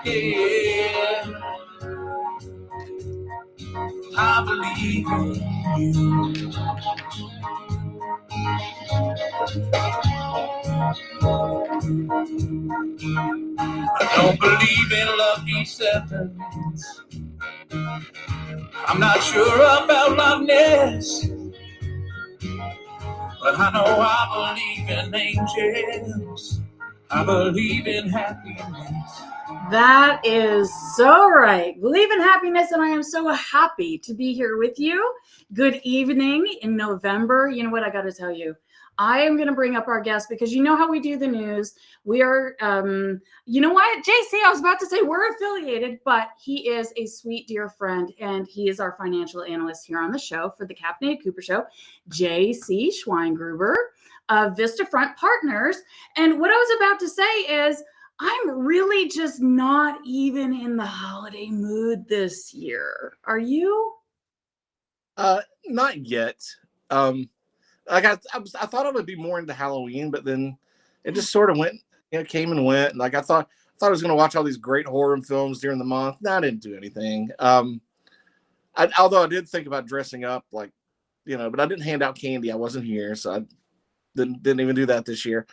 Yeah, I believe in you. I don't believe in lucky sevens. I'm not sure about Loch Ness, but I know I believe in angels. I believe in happiness. That is so right. Believe in happiness, and I am so happy to be here with you. Good evening in November. You know what I got to tell you? I am going to bring up our guest because you know how we do the news. We are, you know what, JC, I was about to say we're affiliated, but he is a sweet, dear friend, and he is our financial analyst here on the show for the Caffeinated Cooper Show, JC Schweingrouber of Vistafront Partners. And what I was about to say is, I'm really just not even in the holiday mood this year. Are you? Not yet. I thought I would be more into Halloween, but then it just sort of went, came and went. And like I thought I was going to watch all these great horror films during the month. No, I didn't do anything. Although I did think about dressing up, but I didn't hand out candy. I wasn't here, so I didn't even do that this year.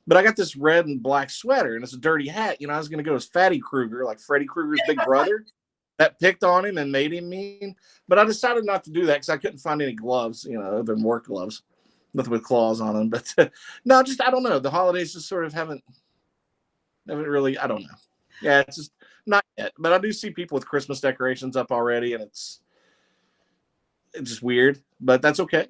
But I got this red and black sweater, and it's a dirty hat. I was going to go as Fatty Krueger, like Freddy Krueger's big brother, that picked on him and made him mean. But I decided not to do that because I couldn't find any gloves, other than work gloves, nothing with claws on them. But no, just I don't know. The holidays just sort of haven't really. I don't know. Yeah, it's just not yet. But I do see people with Christmas decorations up already, and it's just weird. But that's okay.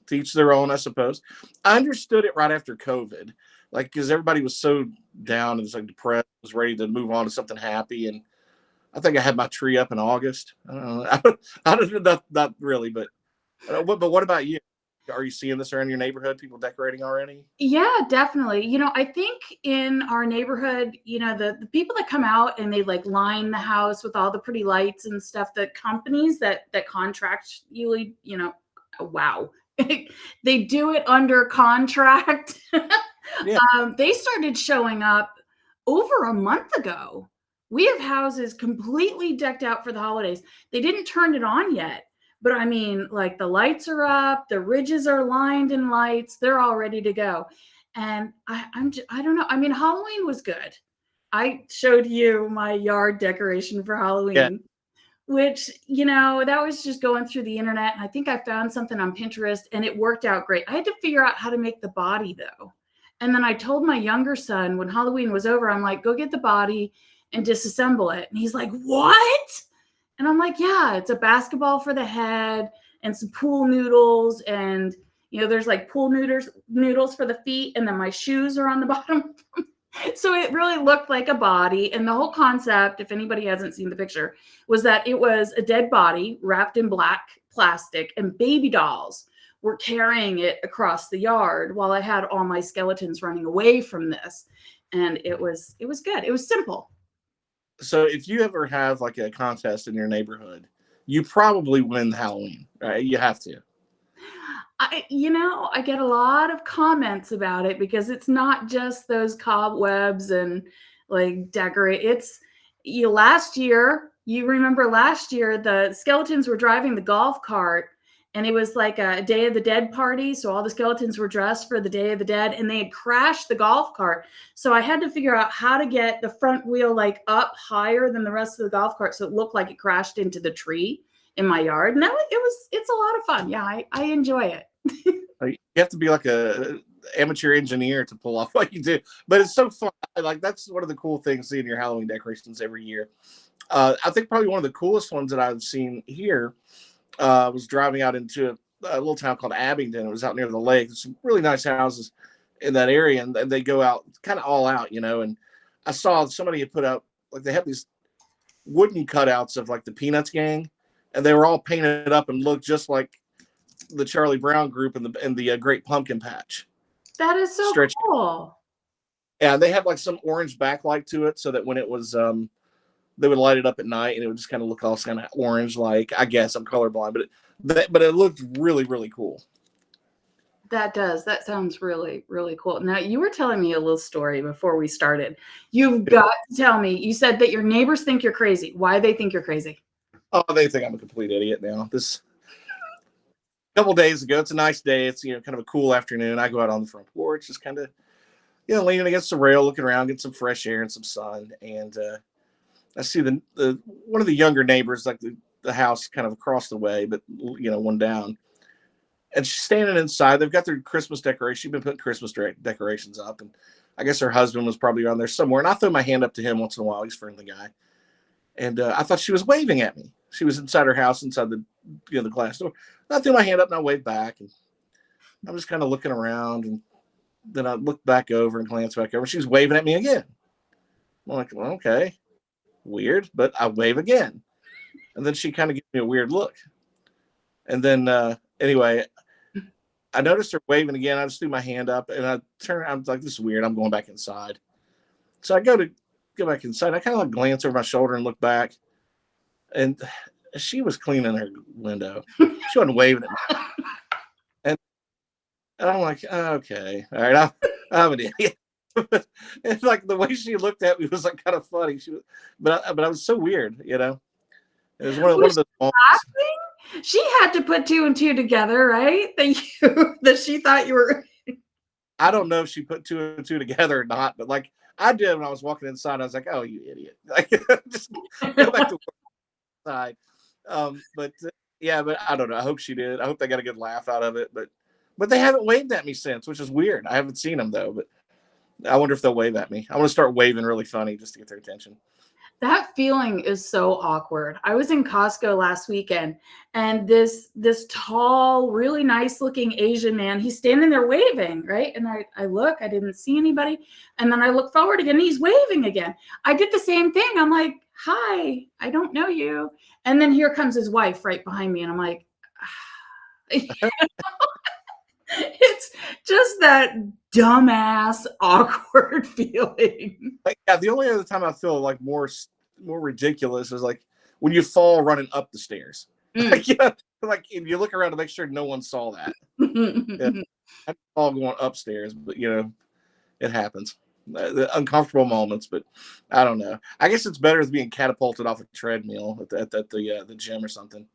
To each their own, I suppose. I understood it right after COVID. Because everybody was so down and was like depressed, was ready to move on to something happy. And I think I had my tree up in August. I don't know. Not really, but what about you? Are you seeing this around your neighborhood? People decorating already? Yeah, definitely. I think in our neighborhood, the people that come out and they like line the house with all the pretty lights and stuff, the companies that contract you, wow. They do it under contract. Yeah. They started showing up over a month ago. We have houses completely decked out for the holidays. They didn't turn it on yet, but I mean, like the lights are up, the ridges are lined in lights, they're all ready to go. And I don't know. I mean, Halloween was good. I showed you my yard decoration for Halloween. Yeah. Which, that was just going through the internet. And I think I found something on Pinterest and it worked out great. I had to figure out how to make the body though. And then I told my younger son when Halloween was over, I'm like, go get the body and disassemble it. And he's like, what? And I'm like, yeah, it's a basketball for the head and some pool noodles. And, there's like pool noodles for the feet. And then my shoes are on the bottom. So it really looked like a body. And the whole concept, if anybody hasn't seen the picture, was that it was a dead body wrapped in black plastic and baby dolls were carrying it across the yard while I had all my skeletons running away from this. And it was good. It was simple. So if you ever have like a contest in your neighborhood, you probably win Halloween, right? You have to. I get a lot of comments about it because it's not just those cobwebs and like decorate. It's last year, you remember last year, the skeletons were driving the golf cart and it was like a Day of the Dead party. So all the skeletons were dressed for the Day of the Dead and they had crashed the golf cart. So I had to figure out how to get the front wheel like up higher than the rest of the golf cart. So it looked like it crashed into the tree in my yard. And it's a lot of fun. Yeah, I enjoy it. You have to be like a amateur engineer to pull off what you do, but it's so fun. Like that's one of the cool things seeing your Halloween decorations every year. I think probably one of the coolest ones that I've seen here was driving out into a little town called Abingdon. It was out near the lake. There's some really nice houses in that area, and they go out kind of all out, and I saw somebody had put up like they had these wooden cutouts of like the Peanuts gang, and they were all painted up and looked just like the Charlie Brown group and the Great Pumpkin Patch. That is so cool. Yeah, they had like some orange backlight to it so that when it was they would light it up at night and it would just kind of look all kind of orange. Like I guess I'm colorblind, but it looked really, really cool. That does. That sounds really, really cool. Now, you were telling me a little story before we started. You've got to tell me. You said that your neighbors think you're crazy. Why they think you're crazy? Oh, they think I'm a complete idiot now. This couple days ago, it's a nice day. It's kind of a cool afternoon. I go out on the front porch, just kind of leaning against the rail, looking around, get some fresh air and some sun. And I see the one of the younger neighbors, like the house kind of across the way, but one down. And she's standing inside. They've got their Christmas decorations. She's been putting Christmas decorations up, and I guess her husband was probably around there somewhere. And I throw my hand up to him once in a while. He's a friendly guy, and I thought she was waving at me. She was inside her house, inside the the glass door. And I threw my hand up and I waved back, and I'm just kind of looking around, and then I looked back over and glanced back over. She was waving at me again. I'm like, well, okay, weird, but I wave again, and then she kind of gives me a weird look, and then anyway. I noticed her waving again. I just threw my hand up and I turned. I was like, "This is weird." I'm going back inside. So I go back inside. I kind of like glance over my shoulder and look back, and she was cleaning her window. She wasn't waving at me, and I'm like, "Okay, all right, I'm an idiot." And like the way she looked at me was like kind of funny. But I was so weird, It was one of the moments. She had to put two and two together, right? That she thought you were. I don't know if she put two and two together or not, but like I did when I was walking inside, I was like, "Oh, you idiot!" Like, just go back to work inside. But yeah, but I don't know. I hope she did. I hope they got a good laugh out of it. But they haven't waved at me since, which is weird. I haven't seen them though, but I wonder if they'll wave at me. I want to start waving really funny just to get their attention. That feeling is so awkward. I was in Costco last weekend, and this tall, really nice looking Asian man, he's standing there waving, right? And I look, I didn't see anybody. And then I look forward again, and he's waving again. I did the same thing. I'm like, "Hi, I don't know you." And then here comes his wife right behind me, and I'm like, it's just that dumbass awkward feeling. Like, yeah, the only other time I feel like more ridiculous is like when you fall running up the stairs. Like, like if you look around to make sure no one saw that. I fall going upstairs, but it happens. The uncomfortable moments, but I don't know. I guess it's better than being catapulted off a treadmill at the gym or something.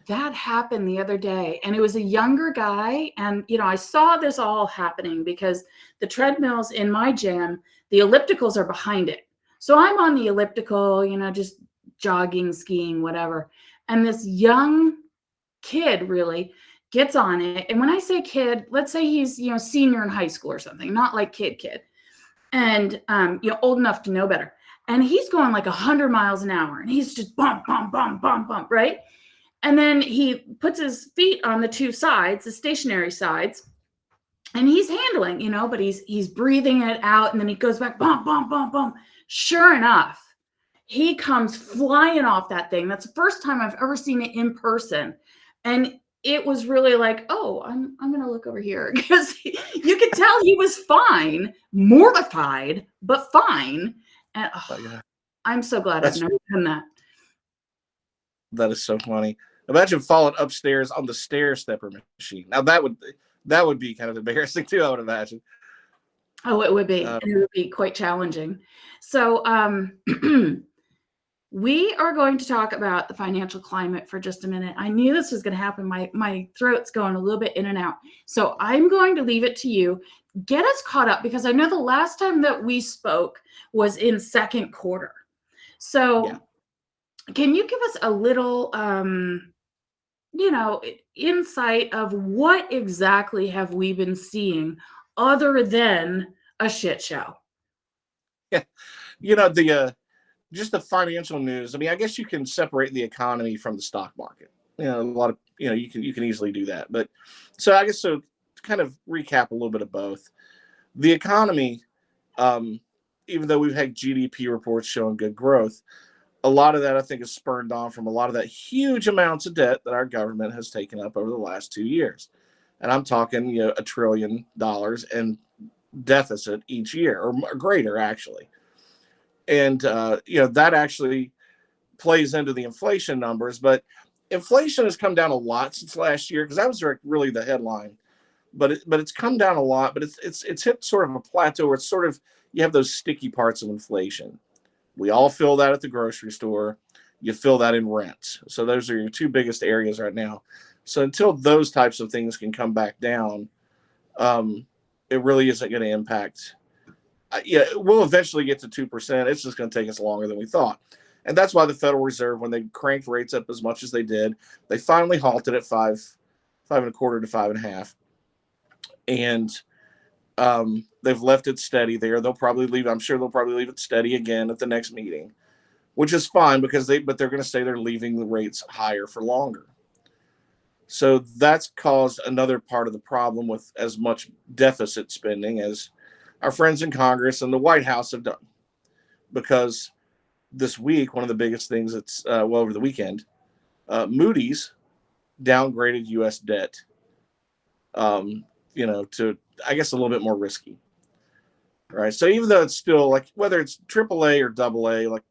That happened the other day, and it was a younger guy. And, I saw this all happening because the treadmills in my gym, the ellipticals are behind it. So I'm on the elliptical, just jogging, skiing, whatever. And this young kid really gets on it. And when I say kid, let's say he's, senior in high school or something, not like kid. And, old enough to know better. And he's going like 100 miles an hour, and he's just bump, bump, bump, bump, bump, right? And then he puts his feet on the two sides, the stationary sides, and he's handling, but he's breathing it out, and then he goes back, bump, bump, bump, bump. Sure enough, he comes flying off that thing. That's the first time I've ever seen it in person. And it was really like, oh, I'm going to look over here, because you could tell he was fine, mortified, but fine. And Yeah. I'm so glad I've never done that. That is so funny. Imagine falling upstairs on the stair stepper machine. Now that would be kind of embarrassing too, I would imagine. Oh, it would be. It would be quite challenging. So we are going to talk about the financial climate for just a minute. I knew this was going to happen. My throat's going a little bit in and out. So I'm going to leave it to you. Get us caught up, because I know the last time that we spoke was in second quarter. So can you give us a little insight of what exactly have we been seeing other than a shit show? Yeah. Just the financial news. I mean, I guess you can separate the economy from the stock market. A lot of, you can easily do that. But so I guess, so to kind of recap a little bit of both. The economy, even though we've had GDP reports showing good growth, a lot of that I think is spurned on from a lot of that huge amounts of debt that our government has taken up over the last 2 years. And I'm talking, $1 trillion in deficit each year, or greater actually. And, that actually plays into the inflation numbers, but inflation has come down a lot since last year, because that was really the headline but it's come down a lot. But it's hit sort of a plateau where it's sort of, you have those sticky parts of inflation. We all feel that at the grocery store. You feel that in rent. So those are your two biggest areas right now. So until those types of things can come back down, it really isn't going to impact. Yeah, we'll eventually get to 2%. It's just going to take us longer than we thought. And that's why the Federal Reserve, when they cranked rates up as much as they did, they finally halted at 5.25 to 5.5. And they've left it steady there. I'm sure they'll probably leave it steady again at the next meeting, which is fine because they're going to say they're leaving the rates higher for longer. So that's caused another part of the problem with as much deficit spending as our friends in Congress and the White House have done. Because this week, one of the biggest things that's over the weekend, Moody's downgraded U.S. debt, to, I guess, a little bit more risky. Right. So even though it's still like, whether it's AAA or AA, like,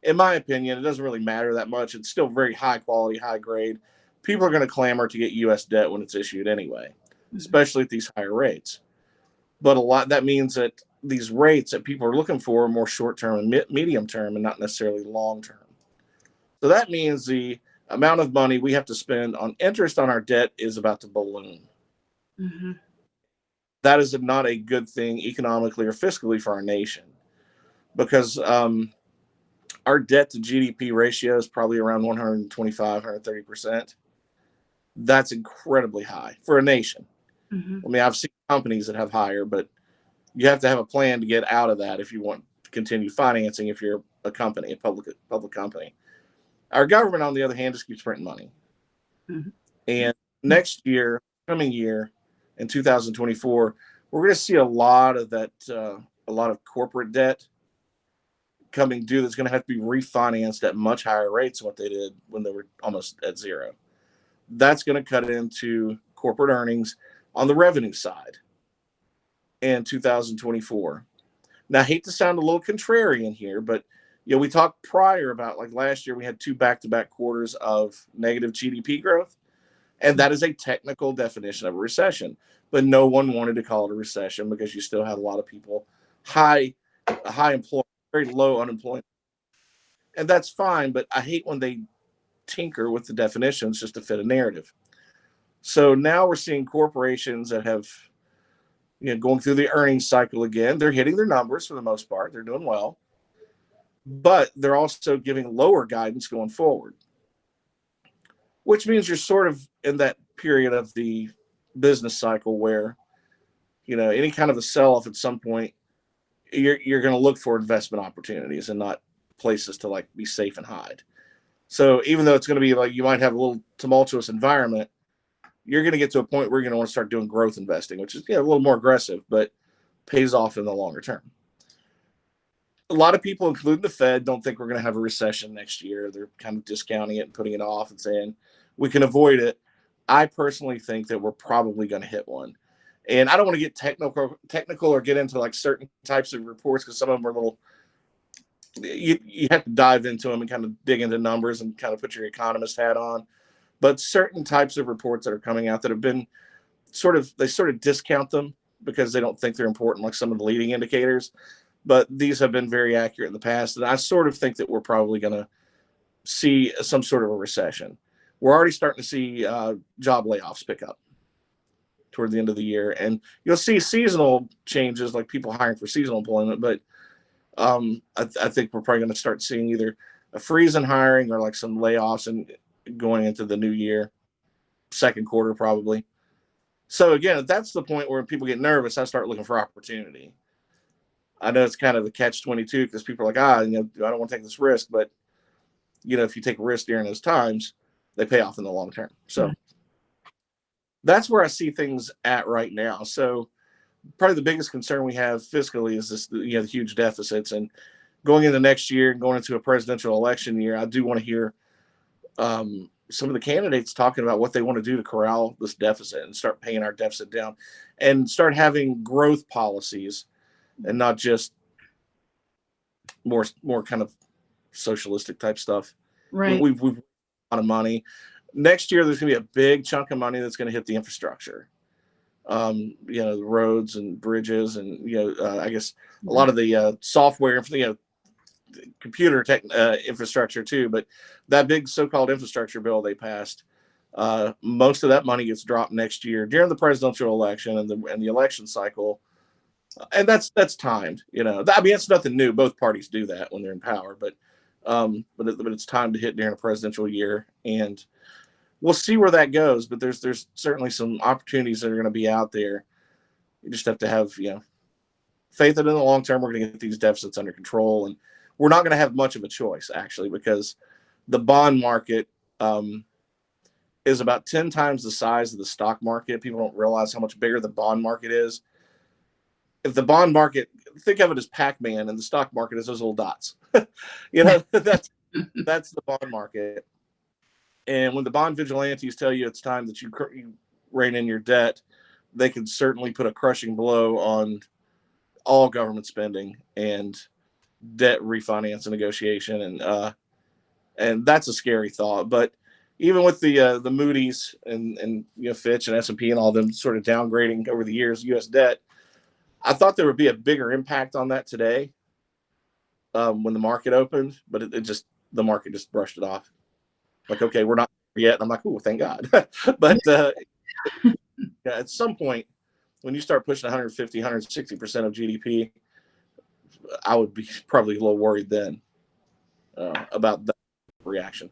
in my opinion, it doesn't really matter that much. It's still very high quality, high grade. People are going to clamor to get U.S. debt when it's issued anyway, especially at these higher rates. But that means that these rates that people are looking for are more short term and medium term and not necessarily long term. So that means the amount of money we have to spend on interest on our debt is about to balloon. Mm-hmm. That is not a good thing economically or fiscally for our nation, because our debt to GDP ratio is probably around 125, 130%. That's incredibly high for a nation. Mm-hmm. I mean, I've seen companies that have higher, but you have to have a plan to get out of that if you want to continue financing, if you're a company, a public company. Our government, on the other hand, just keeps printing money. Mm-hmm. And coming year, in 2024, we're going to see a lot of that, a lot of corporate debt coming due that's going to have to be refinanced at much higher rates than what they did when they were almost at zero. That's going to cut into corporate earnings on the revenue side in 2024. Now, I hate to sound a little contrarian here, but we talked prior about, like, last year we had 2 back-to-back quarters of negative GDP growth, and that is a technical definition of a recession. But no one wanted to call it a recession because you still had a lot of people high employment, very low unemployment, and that's fine. But I hate when they tinker with the definitions just to fit a narrative. So now we're seeing corporations that have, going through the earnings cycle again. They're hitting their numbers for the most part. They're doing well, but they're also giving lower guidance going forward, which means you're sort of in that period of the business cycle where, any kind of a sell-off at some point, you're going to look for investment opportunities and not places to, like, be safe and hide. So even though it's going to be like, you might have a little tumultuous environment, you're going to get to a point where you're going to want to start doing growth investing, which is a little more aggressive, but pays off in the longer term. A lot of people, including the Fed, don't think we're going to have a recession next year. They're kind of discounting it and putting it off and saying we can avoid it. I personally think that we're probably going to hit one. And I don't want to get technical or get into, like, certain types of reports, because some of them are a little, you have to dive into them and kind of dig into numbers and kind of put your economist hat on. But certain types of reports that are coming out that have been they sort of discount them because they don't think they're important, like some of the leading indicators. But these have been very accurate in the past. And I sort of think that we're probably going to see some sort of a recession. We're already starting to see job layoffs pick up toward the end of the year. And you'll see seasonal changes, like people hiring for seasonal employment. But I think we're probably going to start seeing either a freeze in hiring or, like, some layoffs and going into the new year, second quarter probably. So again, if that's the point where people get nervous, I start looking for opportunity. I know it's kind of a catch-22 because people are like, I don't want to take this risk. But, if you take a risk during those times, they pay off in the long term. So that's where I see things at right now. So probably the biggest concern we have fiscally is this, the huge deficits. And going into next year and going into a presidential election year, I do want to hear some of the candidates talking about what they want to do to corral this deficit and start paying our deficit down and start having growth policies and not just more kind of socialistic type stuff. Right. We've a lot of money. Next year, there's going to be a big chunk of money that's going to hit the infrastructure. The roads and bridges, and I guess a lot of the software, computer tech infrastructure too. But that big so-called infrastructure bill they passed, most of that money gets dropped next year during the presidential election and the election cycle, and that's timed. It's nothing new. Both parties do that when they're in power, but it's time to hit during a presidential year, and we'll see where that goes. But there's certainly some opportunities that are going to be out there. You just have to have faith that in the long term we're going to get these deficits under control, and we're not going to have much of a choice actually, because the bond market is about 10 times the size of the stock market. People don't realize how much bigger the bond market is. If the bond market, think of it as Pac-Man, and the stock market is those little dots. That's the bond market. And when the bond vigilantes tell you it's time that you rein in your debt, they can certainly put a crushing blow on all government spending and debt refinance and negotiation, and that's a scary thought. But even with the Moody's and Fitch and S&P and all them sort of downgrading over the years U.S. debt, I thought there would be a bigger impact on that today when the market opened, but the market just brushed it off. Like, okay, we're not there yet. And I'm like, oh, thank God. But at some point, when you start pushing 150, 160% of GDP, I would be probably a little worried then about that reaction.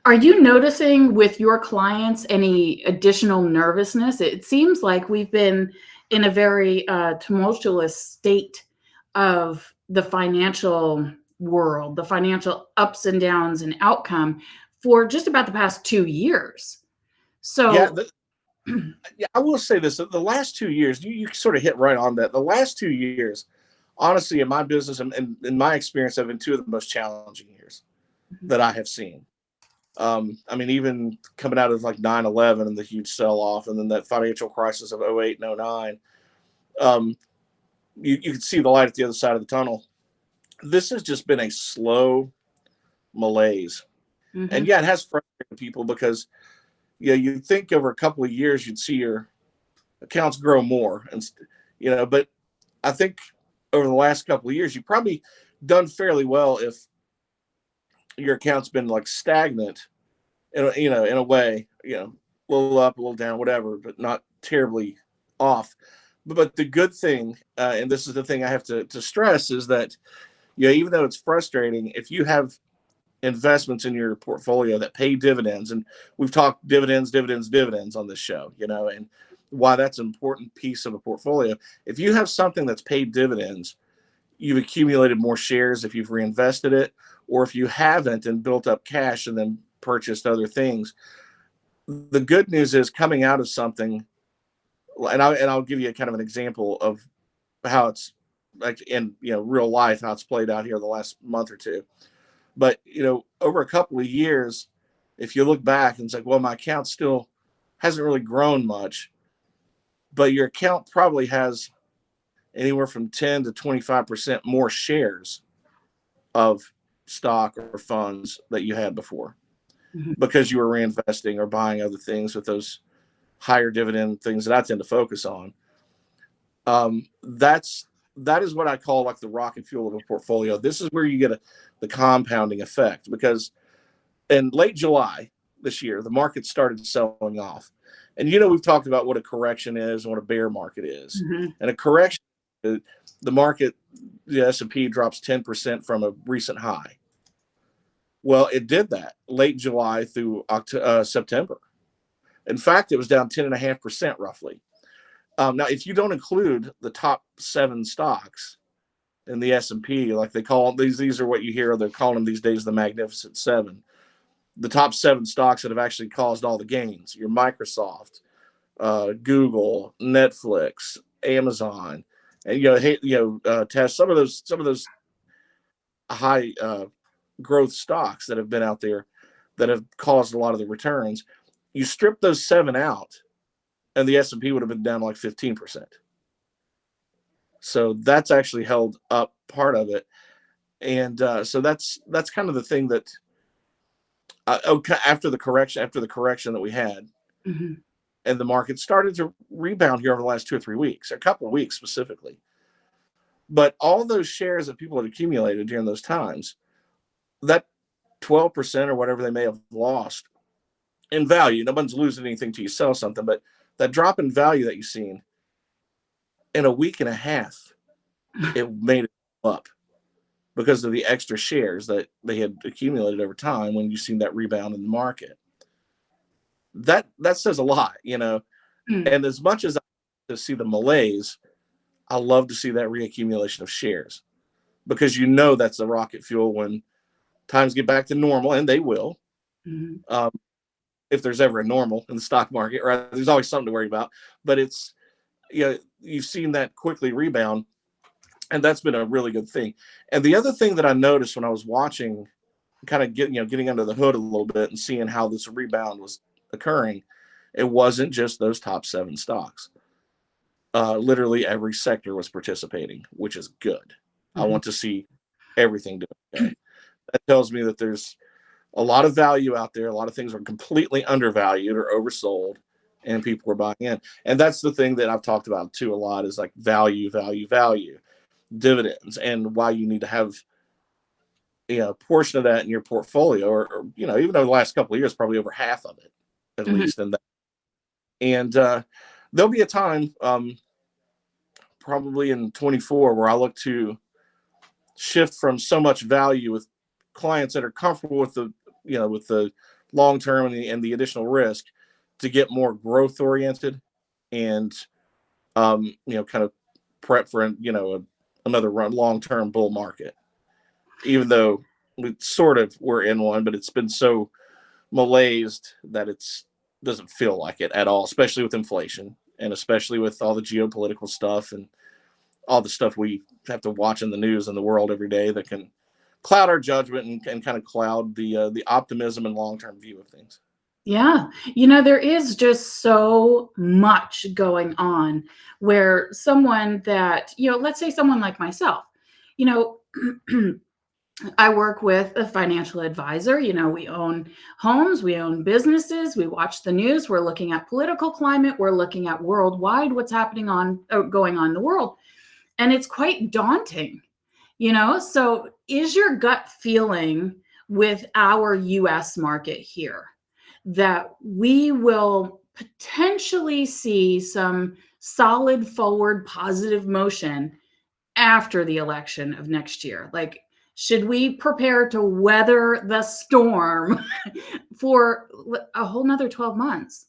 Are you noticing with your clients any additional nervousness? It seems like we've been in a very tumultuous state of the financial world, the financial ups and downs and outcome for just about the past 2 years. So I will say this: the last 2 years, you sort of hit right on that. The last 2 years, honestly, in my business and in my experience, have been two of the most challenging years that I have seen. Even coming out of like 9/11 and the huge sell-off, and then that financial crisis of 08 and 09, you could see the light at the other side of the tunnel. This has just been a slow malaise. Mm-hmm. And it has frustrated people because you'd think over a couple of years you'd see your accounts grow more, and but I think over the last couple of years you've probably done fairly well if your account's been like stagnant in a way, a little up, a little down, whatever, but not terribly off. But the good thing, and this is the thing I have to stress, is that even though it's frustrating, if you have investments in your portfolio that pay dividends, and we've talked dividends on this show, and why that's an important piece of a portfolio. If you have something that's paid dividends, you've accumulated more shares if you've reinvested it, or if you haven't and built up cash and then purchased other things. The good news is coming out of something, and I'll give you a kind of an example of how it's like in real life, how it's played out here the last month or two. But over a couple of years, if you look back and it's like, well, my account still hasn't really grown much, but your account probably has anywhere from 10 to 25% more shares of stock or funds that you had before, mm-hmm. because you were reinvesting or buying other things with those higher dividend things that I tend to focus on. That is what I call like the rocket fuel of a portfolio. This is where you get the compounding effect, because in late July this year, the market started selling off. And we've talked about what a correction is and what a bear market is. Mm-hmm. And a correction, the market, the S&P drops 10% from a recent high. Well, it did that late July through September. In fact, it was down 10.5% roughly. Now, if you don't include the top 7 stocks in the S&P, like they call these are what you hear, they're calling them these days the Magnificent Seven. The top 7 stocks that have actually caused all the gains: your Microsoft, Google, Netflix, Amazon, and test some of those high growth stocks that have been out there that have caused a lot of the returns. You strip those 7 out, and the S&P would have been down like 15%. So that's actually held up part of it. And so that's kind of the thing that after the correction that we had, mm-hmm. and the market started to rebound here over the last 2 or 3 weeks, a couple of weeks specifically. But all those shares that people had accumulated during those times, that 12% or whatever they may have lost in value, no one's losing anything till you sell something, but that drop in value that you've seen in a week and a half, it made it up because of the extra shares that they had accumulated over time when you've seen that rebound in the market. That says a lot, you know. And as much as I see the malaise, I love to see that reaccumulation of shares, because you know that's the rocket fuel when times get back to normal, and they will. If there's ever a normal in the stock market, right? There's always something to worry about, but it's, you know, you've seen that quickly rebound, and that's been a really good thing. And the other thing that I noticed when I was watching, kind of getting under the hood a little bit and seeing how this rebound was occurring, it wasn't just those top 7 stocks. Literally every sector was participating, which is good. I want to see everything do okay. That tells me that there's a lot of value out there. A lot of things are completely undervalued or oversold, and people are buying in. And that's the thing that I've talked about too a lot, is like value, dividends, and why you need to have, you know, a portion of that in your portfolio, or you know, even over the last couple of years, probably over half of it, at least in that. And there'll be a time, probably in 24, where I look to shift from so much value with clients that are comfortable with the, you know, with the long term and the additional risk, to get more growth oriented, and you know, kind of prep for, you know, another long term bull market. Even though we sort of were in one, but it's been so malaised that it's doesn't feel like it at all, especially with inflation, and especially with all the geopolitical stuff and all the stuff we have to watch in the news and the world every day that can cloud our judgment and kind of cloud the optimism and long-term view of things. Yeah. You know, there is just so much going on where someone that, you know, let's say someone like myself, you know, I work with a financial advisor. You know, we own homes, we own businesses, we watch the news, we're looking at political climate, we're looking at worldwide what's happening going on in the world. And it's quite daunting, you know? So is your gut feeling with our US market here that we will potentially see some solid forward positive motion after the election of next year? Like, should we prepare to weather the storm for a whole nother 12 months?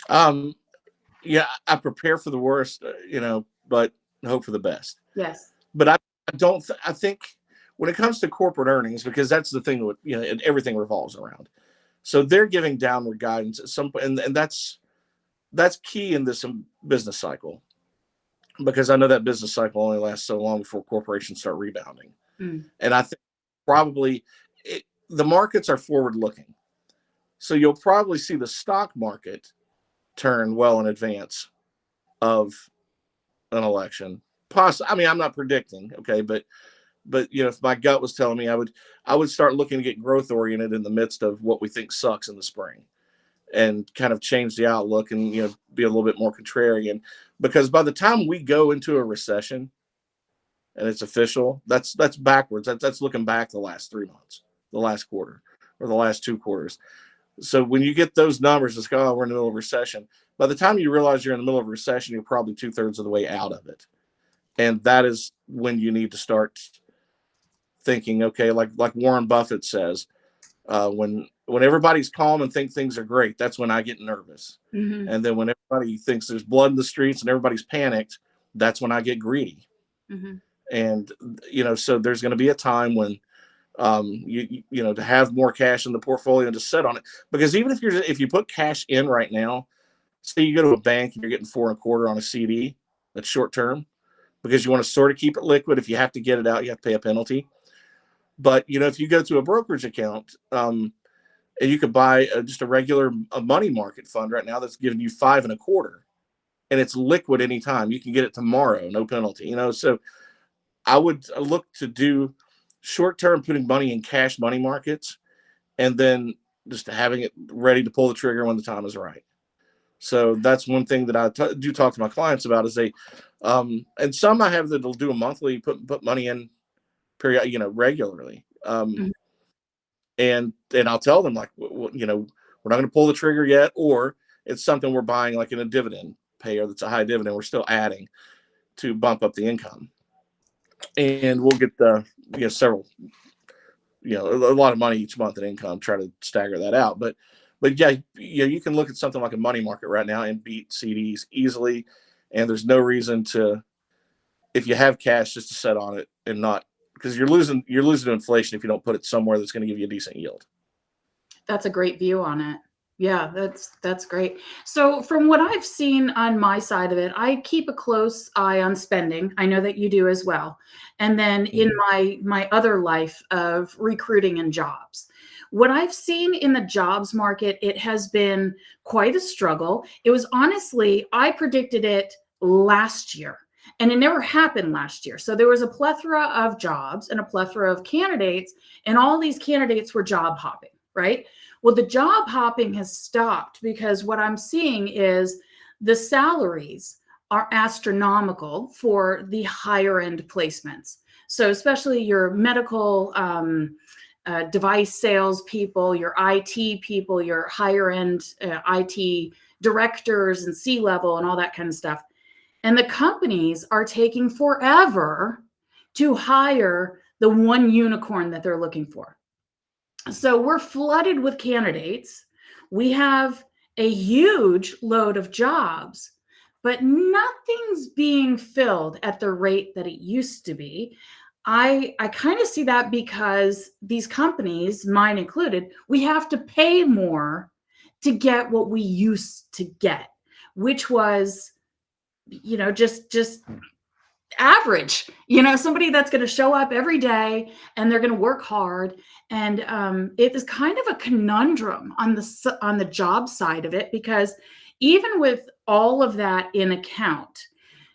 Yeah, I prepare for the worst, you know, but hope for the best. Yes. But I don't. I think when it comes to corporate earnings, because that's the thing with, you know, everything revolves around. So they're giving downward guidance at some point, and that's key in this business cycle, because I know that business cycle only lasts so long before corporations start rebounding. And I think probably the markets are forward looking, so you'll probably see the stock market turn well in advance of an election. I mean, I'm not predicting, okay, but you know, if my gut was telling me, I would start looking to get growth oriented in the midst of what we think sucks in the spring, and kind of change the outlook, and, you know, be a little bit more contrarian, because by the time we go into a recession and it's official, that's backwards. That's looking back the last 3 months, the last quarter, or the last 2 quarters. So when you get those numbers, it's like, oh, we're in the middle of a recession. By the time you realize you're in the middle of a recession, you're probably 2/3 of the way out of it. And that is when you need to start thinking, okay, like Warren Buffett says, when everybody's calm and think things are great, that's when I get nervous. And then when everybody thinks there's blood in the streets and everybody's panicked, that's when I get greedy. And, you know, so there's going to be a time when you know, to have more cash in the portfolio and to sit on it. Because even if you put cash in right now, say you go to a bank and you're getting 4.25% on a CD, that's short term, because you want to sort of keep it liquid. If you have to get it out, you have to pay a penalty. But, you know, if you go to a brokerage account, and you could buy just a regular money market fund right now that's giving you 5.25%, and it's liquid anytime. You can get it tomorrow, no penalty. You know, so I would look to do short term, putting money in cash money markets, and then just having it ready to pull the trigger when the time is right. So that's one thing that I do talk to my clients about is and some I have that'll do a monthly, put money in period, regularly. Mhm. And I'll tell them like, we're not going to pull the trigger yet, or it's something we're buying like in a dividend payer that's a high dividend. We're still adding to bump up the income, and we'll get the several a lot of money each month in income. Try to stagger that out, but yeah, you can look at something like a money market right now and beat CDs easily, and there's no reason to, if you have cash, just to set on it and not, because you're losing to inflation if you don't put it somewhere that's going to give you a decent yield. That's a great view on it. Yeah, that's great. So from what I've seen on my side of it, I keep a close eye on spending. I know that you do as well. And then in my other life of recruiting and jobs, what I've seen in the jobs market, it has been quite a struggle. It was honestly, I predicted it last year. And it never happened last year. So there was a plethora of jobs and a plethora of candidates, and all these candidates were job hopping, right? Well, the job hopping has stopped because what I'm seeing is the salaries are astronomical for the higher end placements. So especially your medical device sales people, your IT people, your higher end IT directors and C-level and all that kind of stuff. And the companies are taking forever to hire the one unicorn that they're looking for. So we're flooded with candidates. We have a huge load of jobs, but nothing's being filled at the rate that it used to be. I kind of see that because these companies, mine included, we have to pay more to get what we used to get, which was, just average, somebody that's going to show up every day and they're going to work hard. And it is kind of a conundrum on the job side of it, because even with all of that in account,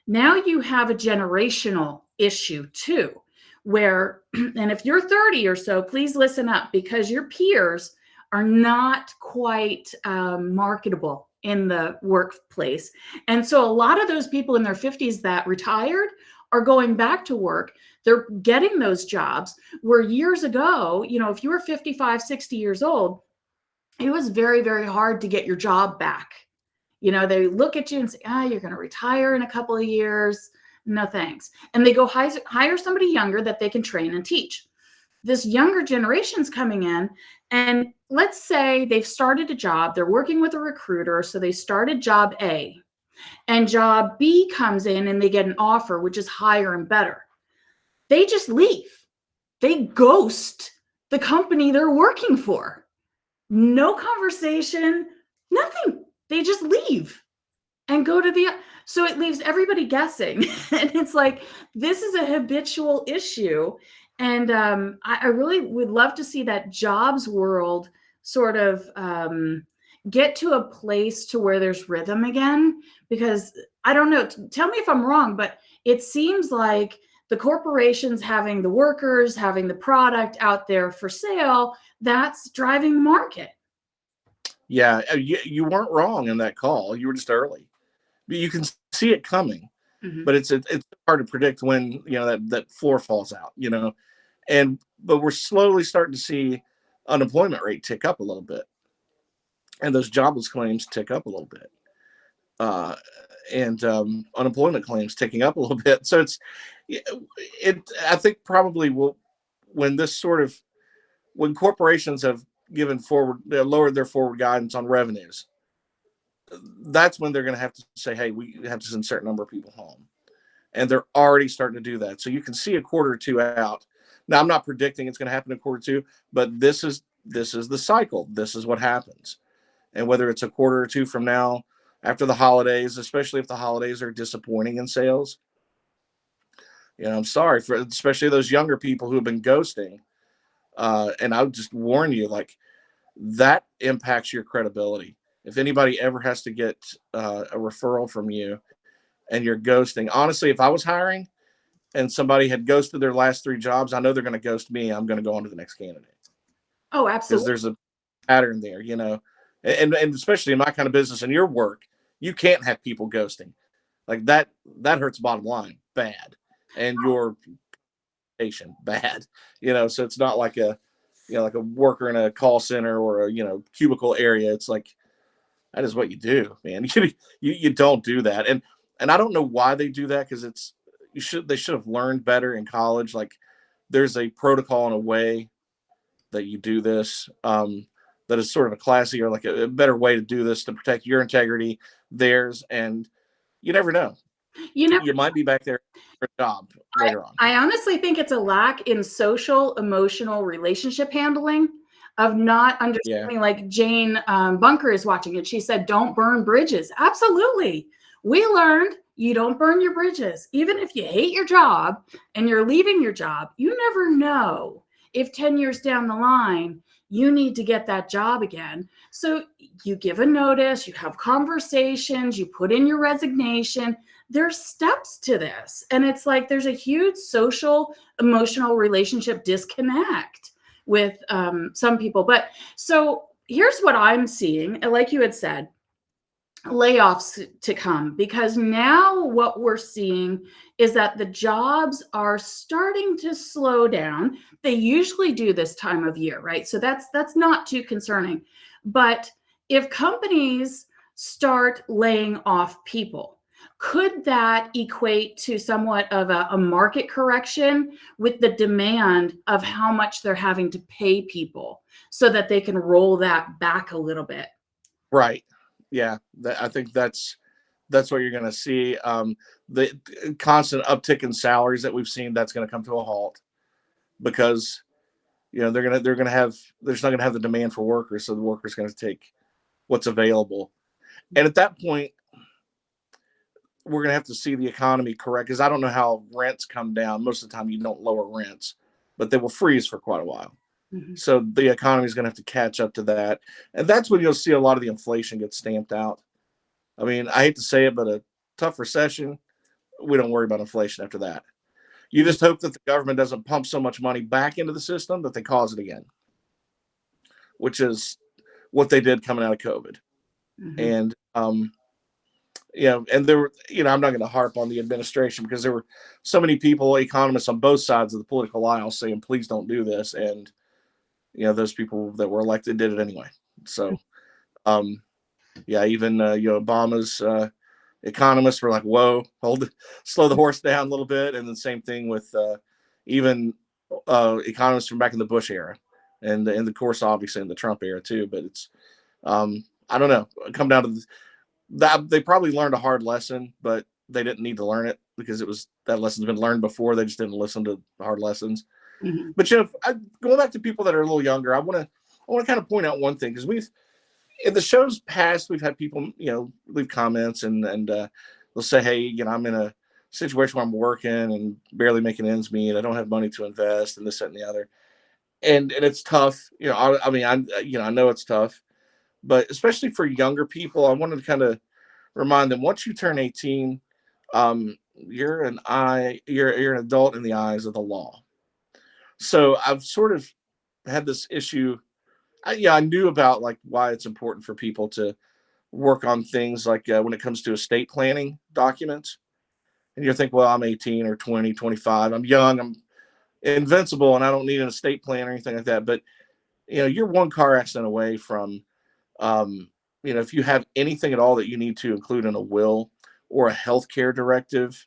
now you have a generational issue too, where, and if you're 30 or so, please listen up, because your peers are not quite marketable in the workplace. And so a lot of those people in their 50s that retired are going back to work. They're getting those jobs where years ago, if you were 55, 60 years old, it was very, very hard to get your job back. They look at you and say, you're going to retire in a couple of years. No, thanks. And they go hire somebody younger that they can train and teach. This younger generation's coming in, and let's say they've started a job, they're working with a recruiter, so they started job A, and job B comes in and they get an offer, which is higher and better. They just leave. They ghost the company they're working for. No conversation, nothing. They just leave and go to so it leaves everybody guessing. And it's like, this is a habitual issue. And I really would love to see that jobs world sort of get to a place to where there's rhythm again, because I don't know, tell me if I'm wrong, but it seems like the corporations having the workers, having the product out there for sale, that's driving the market. Yeah, you weren't wrong in that call. You were just early. You can see it coming, but it's hard to predict when that floor falls out. But we're slowly starting to see unemployment rate tick up a little bit, and those jobless claims tick up a little bit, and unemployment claims ticking up a little bit. So I think probably when corporations have lowered their forward guidance on revenues, that's when they're going to have to say, hey, we have to send a certain number of people home. And they're already starting to do that. So you can see a quarter or two out. Now, I'm not predicting it's going to happen in quarter two, but this is the cycle. This is what happens. And whether it's a quarter or two from now, after the holidays, especially if the holidays are disappointing in sales, I'm sorry for especially those younger people who have been ghosting. And I would just warn you, like, that impacts your credibility. If anybody ever has to get a referral from you and you're ghosting, honestly, if I was hiring and somebody had ghosted their last 3 jobs, I know they're going to ghost me. I'm going to go on to the next candidate. Oh, absolutely. Because there's a pattern there, and especially in my kind of business and your work, you can't have people ghosting like that. That hurts bottom line bad, and your patient bad. So it's not like like a worker in a call center or a cubicle area. It's like that is what you do, man. You don't do that, and I don't know why they do that because they should have learned better in college. Like there's a protocol and a way that you do this. That is sort of a classy or like a better way to do this to protect your integrity, theirs, and you never know. You might be back there for a job later on. I honestly think it's a lack in social, emotional relationship handling of not understanding. Like Jane Bunker is watching it. She said, don't burn bridges. Absolutely. We learned you don't burn your bridges. Even if you hate your job and you're leaving your job, you never know if 10 years down the line, you need to get that job again. So you give a notice, you have conversations, you put in your resignation. There's steps to this. And it's like there's a huge social, emotional relationship disconnect with some people. But so here's what I'm seeing. Like you had said, layoffs to come, because now what we're seeing is that the jobs are starting to slow down. They usually do this time of year, right? So that's not too concerning. But if companies start laying off people, could that equate to somewhat of a market correction with the demand of how much they're having to pay people so that they can roll that back a little bit? Right. Yeah. I think that's what you're going to see. The constant uptick in salaries that we've seen, that's going to come to a halt because there's not going to have the demand for workers, so the workers going to take what's available, and at that point, we're going to have to see the economy correct, because I don't know how rents come down. Most of the time, you don't lower rents, but they will freeze for quite a while. Mm-hmm. So the economy is going to have to catch up to that, and that's when you'll see a lot of the inflation get stamped out. I mean, I hate to say it, but a tough recession, we don't worry about inflation after that. You just hope that the government doesn't pump so much money back into the system that they cause it again, which is what they did coming out of COVID. Mm-hmm. And, and there were, I'm not going to harp on the administration because there were so many people, economists on both sides of the political aisle saying, please don't do this. And, those people that were elected did it anyway. So, even, Obama's, economists were like, whoa, slow the horse down a little bit. And the same thing with even economists from back in the Bush era and of course, obviously in the Trump era too. But it's, I don't know, come down to that. They probably learned a hard lesson, but they didn't need to learn it because that lesson's been learned before. They just didn't listen to hard lessons. Mm-hmm. But going back to people that are a little younger, I want to kind of point out one thing, because in the show's past, we've had people, leave comments and they'll say, hey, I'm in a situation where I'm working and barely making ends meet. I don't have money to invest and this, that, and the other. And it's tough. I know it's tough, but especially for younger people, I wanted to kind of remind them, once you turn 18, you're an adult in the eyes of the law. So I've sort of had this issue. I knew about like why it's important for people to work on things like when it comes to estate planning documents. And you think, well, I'm 18 or 20, 25. I'm young. I'm invincible and I don't need an estate plan or anything like that. But, you're one car accident away from, if you have anything at all that you need to include in a will or a healthcare directive,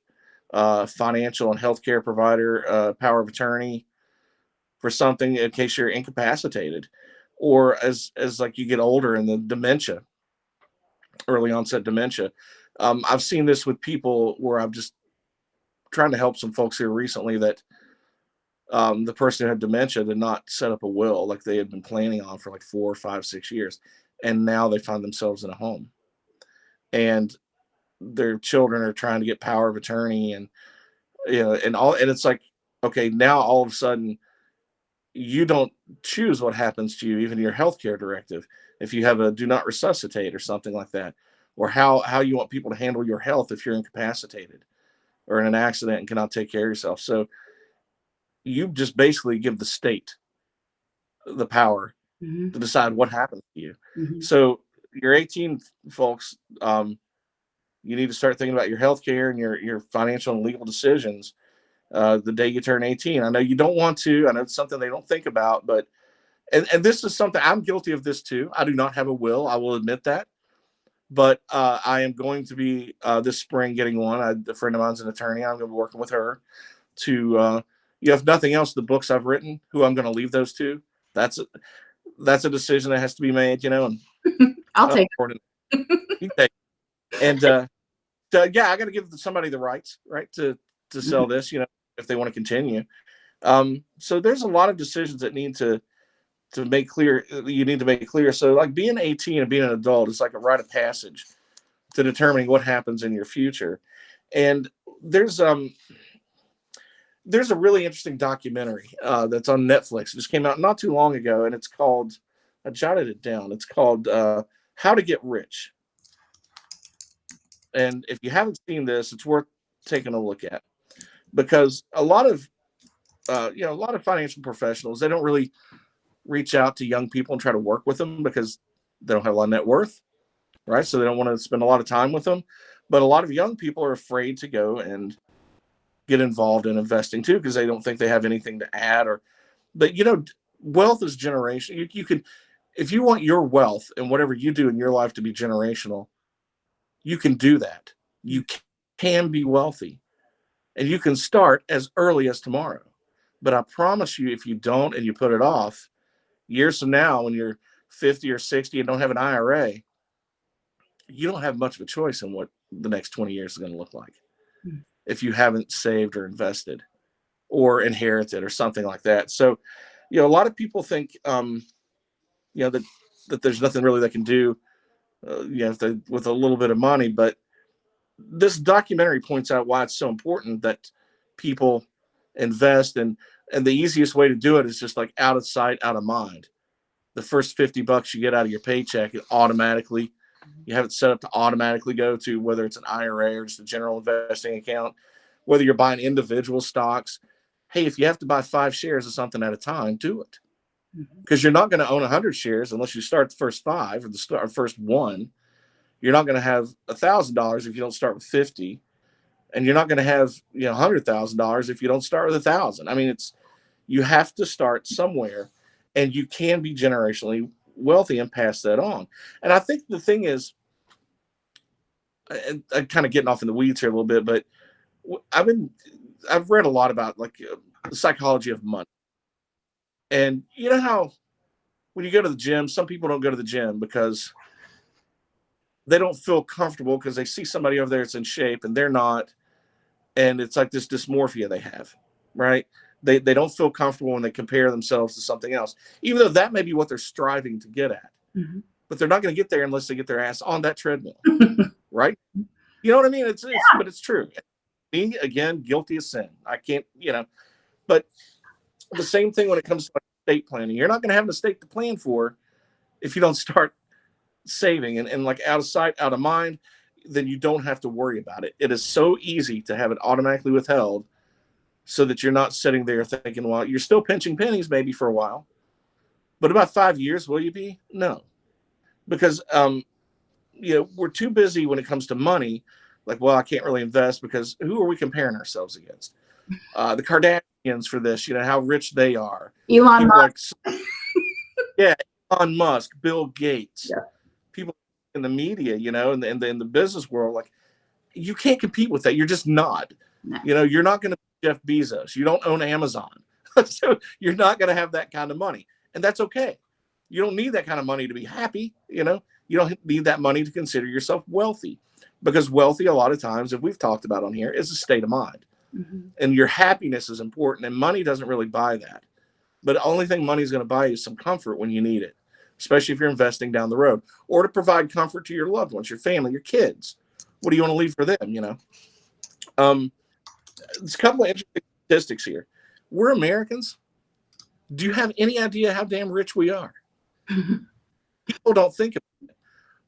financial and healthcare provider, power of attorney for something in case you're incapacitated, or as like you get older and the dementia, early onset dementia. I've seen this with people where I'm just trying to help some folks here recently that the person who had dementia did not set up a will like they had been planning on for like 4, 5, 6 years. And now they find themselves in a home and their children are trying to get power of attorney and it's like, okay, now all of a sudden you don't choose what happens to you, even your healthcare directive, if you have a do not resuscitate or something like that, or how you want people to handle your health if you're incapacitated or in an accident and cannot take care of yourself. So you just basically give the state the power mm-hmm. to decide what happens to you. Mm-hmm. So you're 18, folks. You need to start thinking about your health care and your financial and legal decisions the day you turn 18. I know you don't want to. I know it's something they don't think about, but and this is something I'm guilty of this too. I do not have a will. I will admit that. But I am going to be this spring getting one. A friend of mine's an attorney. I'm going to be working with her to, if nothing else, the books I've written, who I'm going to leave those to. That's a decision that has to be made, And I'll take it. And yeah, I got to give somebody the rights, right, to sell this, if they want to continue. So there's a lot of decisions that need to make clear. You need to make clear. So like being 18 and being an adult is like a rite of passage to determining what happens in your future. And there's a really interesting documentary that's on Netflix. It just came out not too long ago, and it's called, I jotted it down. It's called How to Get Rich. And if you haven't seen this, it's worth taking a look at, because a lot of financial professionals, they don't really reach out to young people and try to work with them because they don't have a lot of net worth, right? So they don't want to spend a lot of time with them. But a lot of young people are afraid to go and get involved in investing too, because they don't think they have anything to add. But wealth is generational. You can, if you want your wealth and whatever you do in your life to be generational, you can do that. You can be wealthy, and you can start as early as tomorrow. But I promise you, if you don't and you put it off, years from now, when you're 50 or 60 and don't have an IRA, you don't have much of a choice in what the next 20 years is going to look like if you haven't saved or invested or inherited or something like that. So, a lot of people think, that there's nothing really they can do, with a little bit of money. But this documentary points out why it's so important that people invest, and the easiest way to do it is just like out of sight, out of mind. The first $50 you get out of your paycheck, you have it set up to automatically go to, whether it's an IRA or just a general investing account, whether you're buying individual stocks. Hey, if you have to buy 5 shares of something at a time, do it. Because you're not going to own 100 shares unless you start the first 5 or the first 1. You're not going to have $1,000 if you don't start with 50. And you're not going to have $100,000 if you don't start with 1,000. I mean, you have to start somewhere, and you can be generationally wealthy and pass that on. And I think the thing is, I'm kind of getting off in the weeds here a little bit, but I've read a lot about the psychology of money. And you know how when you go to the gym, some people don't go to the gym because they don't feel comfortable because they see somebody over there that's in shape and they're not. And it's like this dysmorphia they have, right? They don't feel comfortable when they compare themselves to something else, even though that may be what they're striving to get at. Mm-hmm. But they're not going to get there unless they get their ass on that treadmill, right? You know what I mean? But it's true. Me, again, guilty of sin. I can't, but the same thing when it comes to estate planning. You're not going to have an estate to plan for if you don't start saving and like out of sight, out of mind. Then you don't have to worry about it. It is so easy to have it automatically withheld so that you're not sitting there thinking, well, you're still pinching pennies maybe for a while, but about 5 years, will you be? No, because, we're too busy when it comes to money. Like, well, I can't really invest because who are we comparing ourselves against? The Kardashians for this, how rich they are. Elon Musk. Elon Musk, Bill Gates, people in the media, and in the business world, like, you can't compete with that. You're just not. No. You're not going to be Jeff Bezos. You don't own Amazon. So you're not going to have that kind of money. And that's okay. You don't need that kind of money to be happy. You don't need that money to consider yourself wealthy, because wealthy, a lot of times, if we've talked about on here, is a state of mind. Mm-hmm. And your happiness is important, and money doesn't really buy that. But the only thing money is going to buy you is some comfort when you need it, especially if you're investing down the road, or to provide comfort to your loved ones, your family, your kids. What do you want to leave for them? There's a couple of interesting statistics here. We're Americans. Do you have any idea how damn rich we are? People don't think about it.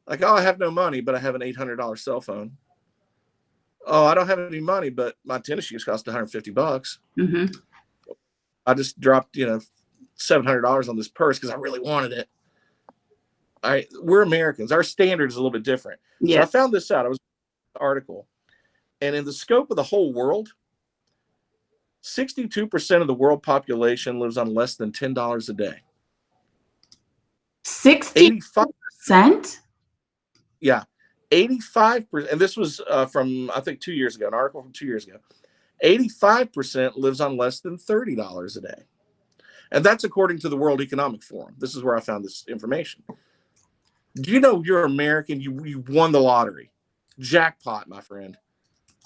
Like, oh, I have no money, but I have an $800 cell phone. Oh, I don't have any money, but my tennis shoes cost $150. Mm-hmm. I just dropped, $700 on this purse because I really wanted it. All right, we're Americans. Our standard is a little bit different. Yeah. So I found this out. article. And in the scope of the whole world, 62% of the world population lives on less than $10 a day. 85, 60%? yeah, 85%. And this was from, I think, 2 years ago, an article from 2 years ago. 85% lives on less than $30 a day. And that's according to the World Economic Forum. This is where I found this information. Do you know you're American? You won the lottery. Jackpot, my friend.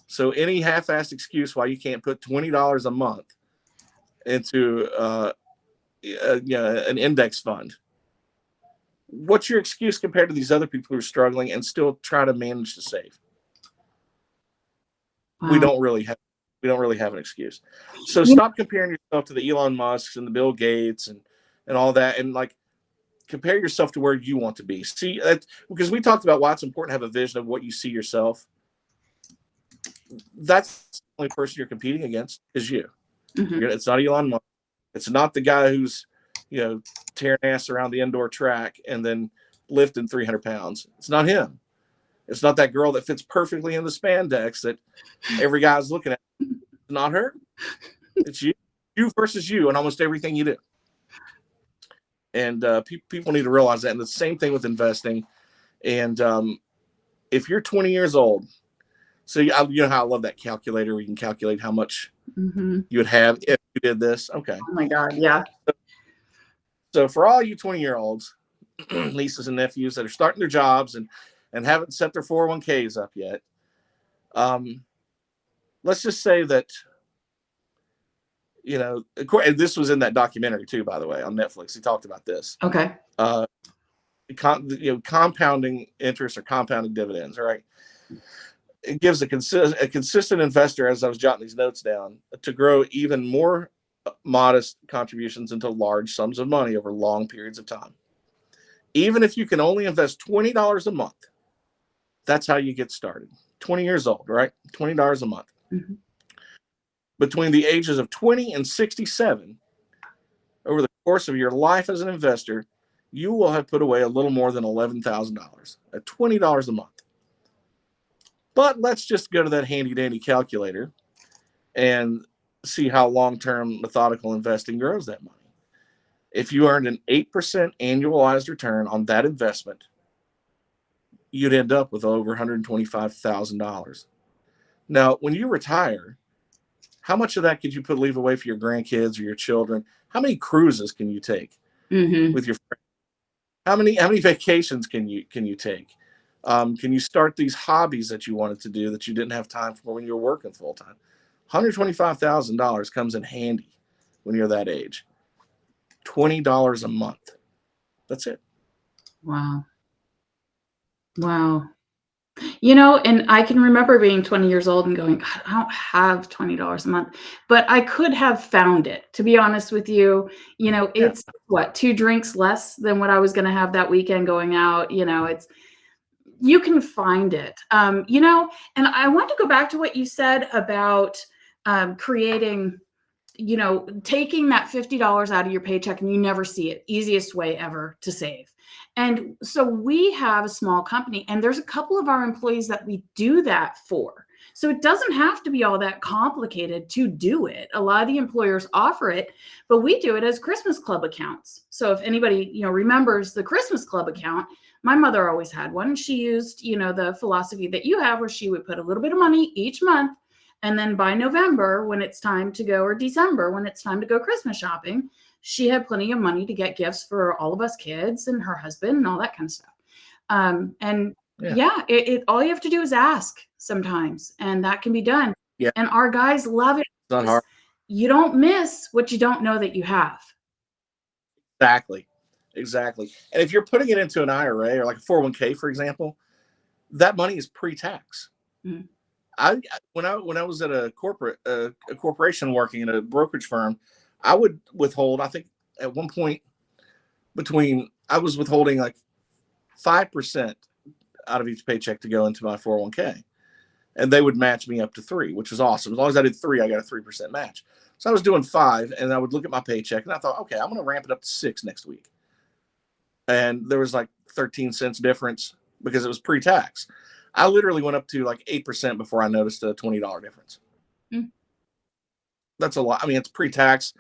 So any half-assed excuse why you can't put $20 a month into an index fund. What's your excuse compared to these other people who are struggling and still try to manage to save? Wow. We don't really have an excuse. So stop comparing yourself to the Elon Musks and the Bill Gates and all that, and like compare yourself to where you want to be. See, because we talked about why it's important to have a vision of what you see yourself. That's the only person you're competing against is you. Mm-hmm. It's not Elon Musk. It's not the guy who's tearing ass around the indoor track and then lifting 300 pounds. It's not him. It's not that girl that fits perfectly in the spandex that every guy's looking at. It's not her. It's you. You versus you in almost everything you do. And people need to realize that. And the same thing with investing. And if you're 20 years old, so you know how I love that calculator where you can calculate how much you would have if you did this. Okay. Oh my God. Yeah. So for all you 20-year-olds, nieces and nephews that are starting their jobs and haven't set their 401ks up yet, let's just say that, and this was in that documentary too, by the way, on Netflix. He talked about this. Okay. Compounding interest or compounding dividends, right? It gives a consistent investor, as I was jotting these notes down, to grow even more modest contributions into large sums of money over long periods of time. Even if you can only invest $20 a month, that's how you get started. 20 years old, right? $20 a month. Mm-hmm. Between the ages of 20 and 67, over the course of your life as an investor, you will have put away a little more than $11,000 at $20 a month. But let's just go to that handy-dandy calculator and see how long-term methodical investing grows that money. If you earned an 8% annualized return on that investment, you'd end up with over $125,000. Now, when you retire, how much of that could you leave away for your grandkids or your children? How many cruises can you take with your friends? How many vacations can you take? Can you start these hobbies that you wanted to do that you didn't have time for when you were working full time? $125,000 comes in handy when you're that age. $20 a month. That's it. Wow. And I can remember being 20 years old and going, God, I don't have $20 a month, but I could have found it. To be honest with you, it's what, 2 drinks less than what I was going to have that weekend going out. You can find it, and I want to go back to what you said about creating, taking that $50 out of your paycheck and you never see it. Easiest way ever to save. And so we have a small company and there's a couple of our employees that we do that for. So it doesn't have to be all that complicated to do it. A lot of the employers offer it, but we do it as Christmas Club accounts. So if anybody, remembers the Christmas Club account, my mother always had one. She used, the philosophy that you have where she would put a little bit of money each month. And then by November, when it's time to go, or December, when it's time to go Christmas shopping, she had plenty of money to get gifts for all of us kids and her husband and all that kind of stuff. All you have to do is ask sometimes, and that can be done. Yeah. And our guys love it. It's not hard. You don't miss what you don't know that you have. Exactly. And if you're putting it into an IRA or like a 401k, for example, that money is pre-tax. Mm-hmm. When I was at a corporation working in a brokerage firm, I would withhold, I think at one point I was withholding like 5% out of each paycheck to go into my 401k. And they would match me up to 3%, which was awesome. As long as I did 3, I got a 3% match. So I was doing 5, and I would look at my paycheck and I thought, okay, I'm going to ramp it up to 6 next week. And there was like 13 cents difference because it was pre-tax. I literally went up to like 8% before I noticed a $20 difference. Mm. That's a lot. I mean, it's pre-tax.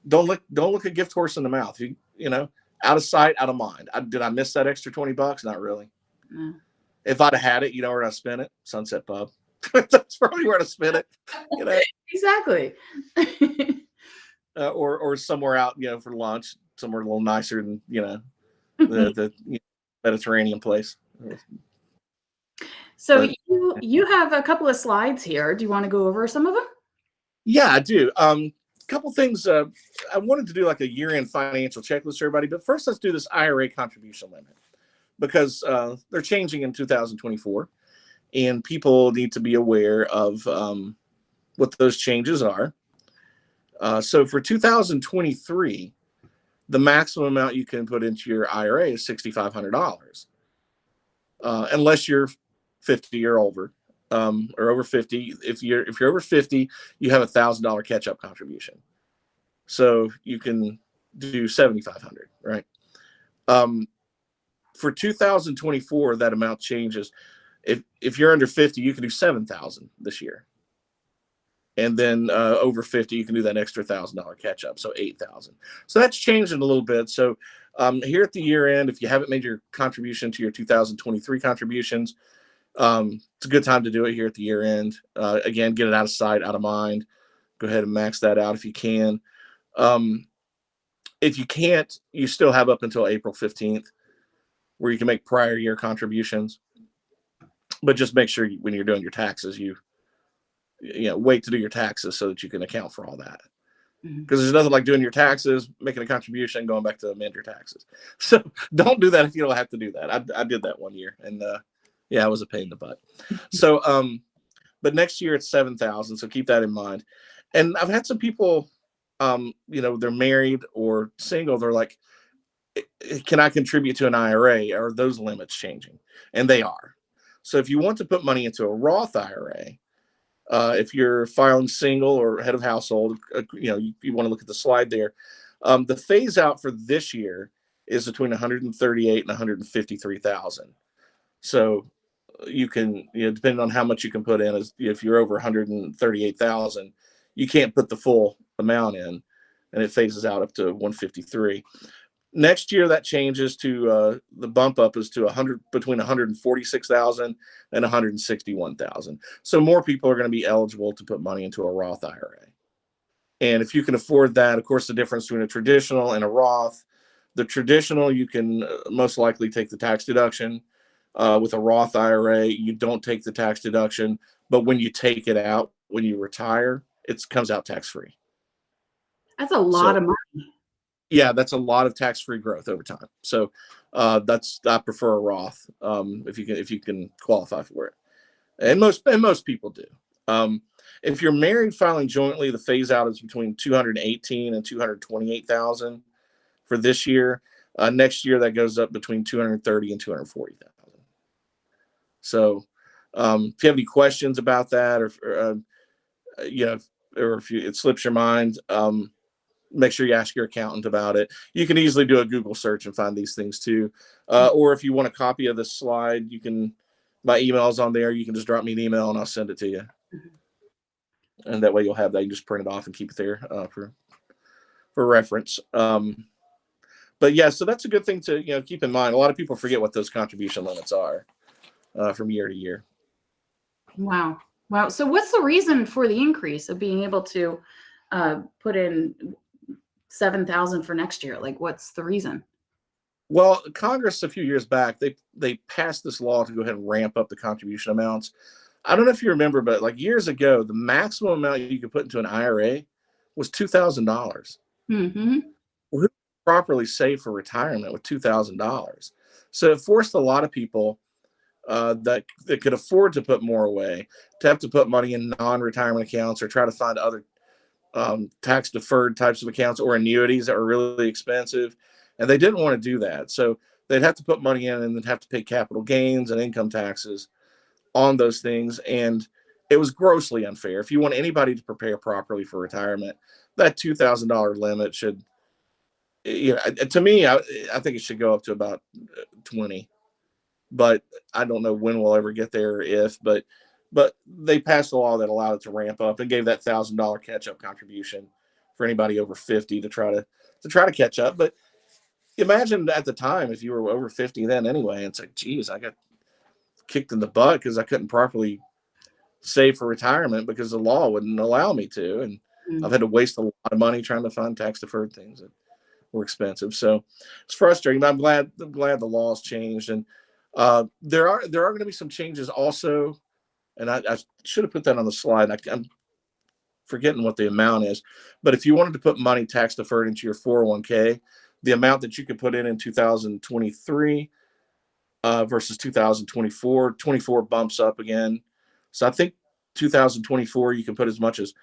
Don't look a gift horse in the mouth. You know, out of sight, out of mind. Did I miss that extra $20? Not really. Mm. If I'd have had it, you know where I spent it? Sunset Pub. That's probably where I spent it. You know, Exactly. or somewhere out, you know, for lunch, somewhere a little nicer than, you know, the Mediterranean place. So But you have a couple of slides here. Do you want to go over some of them? yeah, I do. Couple things. I wanted to do like a year-end financial checklist for everybody, but first let's do this IRA contribution limit because they're changing in 2024, and people need to be aware of what those changes are. So for 2023, the maximum amount you can put into your IRA is $6,500, unless you're 50 or over, or over 50. If you're over 50, you have $1,000 catch-up contribution, so you can do 7,500, right? For 2024, that amount changes. If you're under 50, you can do 7,000 this year. And then over 50, you can do that extra $1,000 catch up, so 8,000. So that's changing a little bit. So here at the year end, if you haven't made your contribution to your 2023 contributions, it's a good time to do it here at the year end. Again, get it out of sight, out of mind. Go ahead and max that out if you can. If you can't, you still have up until April 15th where you can make prior year contributions. But just make sure when you're doing your taxes, you wait to do your taxes so that you can account for all that. Because there's nothing like doing your taxes, making a contribution, going back to amend your taxes. So don't do that if you don't have to do that. I did that one year, and it was a pain in the butt. So, but next year it's 7,000. So keep that in mind. And I've had some people, they're married or single. They're like, can I contribute to an IRA? Are those limits changing? And they are. So if you want to put money into a Roth IRA, if you're filing single or head of household, you want to look at the slide there. The phase out for this year is between 138 and 153,000. So you can, depending on how much you can put in, if you're over 138,000, you can't put the full amount in, and it phases out up to 153. Next year, that changes to the bump up is to between 146,000 and 161,000. So more people are going to be eligible to put money into a Roth IRA. And if you can afford that, of course, the difference between a traditional and a Roth, the traditional, you can most likely take the tax deduction. With a Roth IRA, you don't take the tax deduction, but when you take it out, when you retire, it comes out tax-free. That's a lot of money. Yeah, that's a lot of tax-free growth over time. So I prefer a Roth if you can qualify for it, and most people do. If you're married filing jointly, the phase out is between 218 and 228,000 for this year. Next year that goes up between 230 and 240,000. So if you have any questions about that, or if it slips your mind, make sure you ask your accountant about it. You can easily do a Google search and find these things too. Or if you want a copy of this slide, my email's on there. You can just drop me an email and I'll send it to you. And that way you'll have that. You can just print it off and keep it there for reference. But yeah, so that's a good thing to keep in mind. A lot of people forget what those contribution limits are from year to year. Wow. So what's the reason for the increase of being able to put in 7,000 for next year? Like, what's the reason? Well, Congress a few years back, they passed this law to go ahead and ramp up the contribution amounts. I don't know if you remember, but like years ago, the maximum amount you could put into an IRA was $2,000. Mm-hmm. Who properly save for retirement with $2,000? So it forced a lot of people that could afford to put more away to have to put money in non-retirement accounts or try to find other tax deferred types of accounts or annuities that were really expensive. And they didn't want to do that. So they'd have to put money in and then have to pay capital gains and income taxes on those things. And it was grossly unfair. If you want anybody to prepare properly for retirement, that $2,000 limit should, to me, I think it should go up to about 20. but I don't know when we'll ever get there, if, but they passed a law that allowed it to ramp up and gave that $1,000 catch up contribution for anybody over 50 to try to catch up. But imagine at the time, if you were over 50 then anyway, it's like, geez, I got kicked in the butt because I couldn't properly save for retirement because the law wouldn't allow me to. And I've had to waste a lot of money trying to find tax deferred things that were expensive. So it's frustrating, but I'm glad the law's changed. And there are going to be some changes also. And I should have put that on the slide. I'm forgetting what the amount is, but if you wanted to put money tax deferred into your 401k, the amount that you could put in 2023 versus 2024, 24 bumps up again. So I think 2024 you can put as much as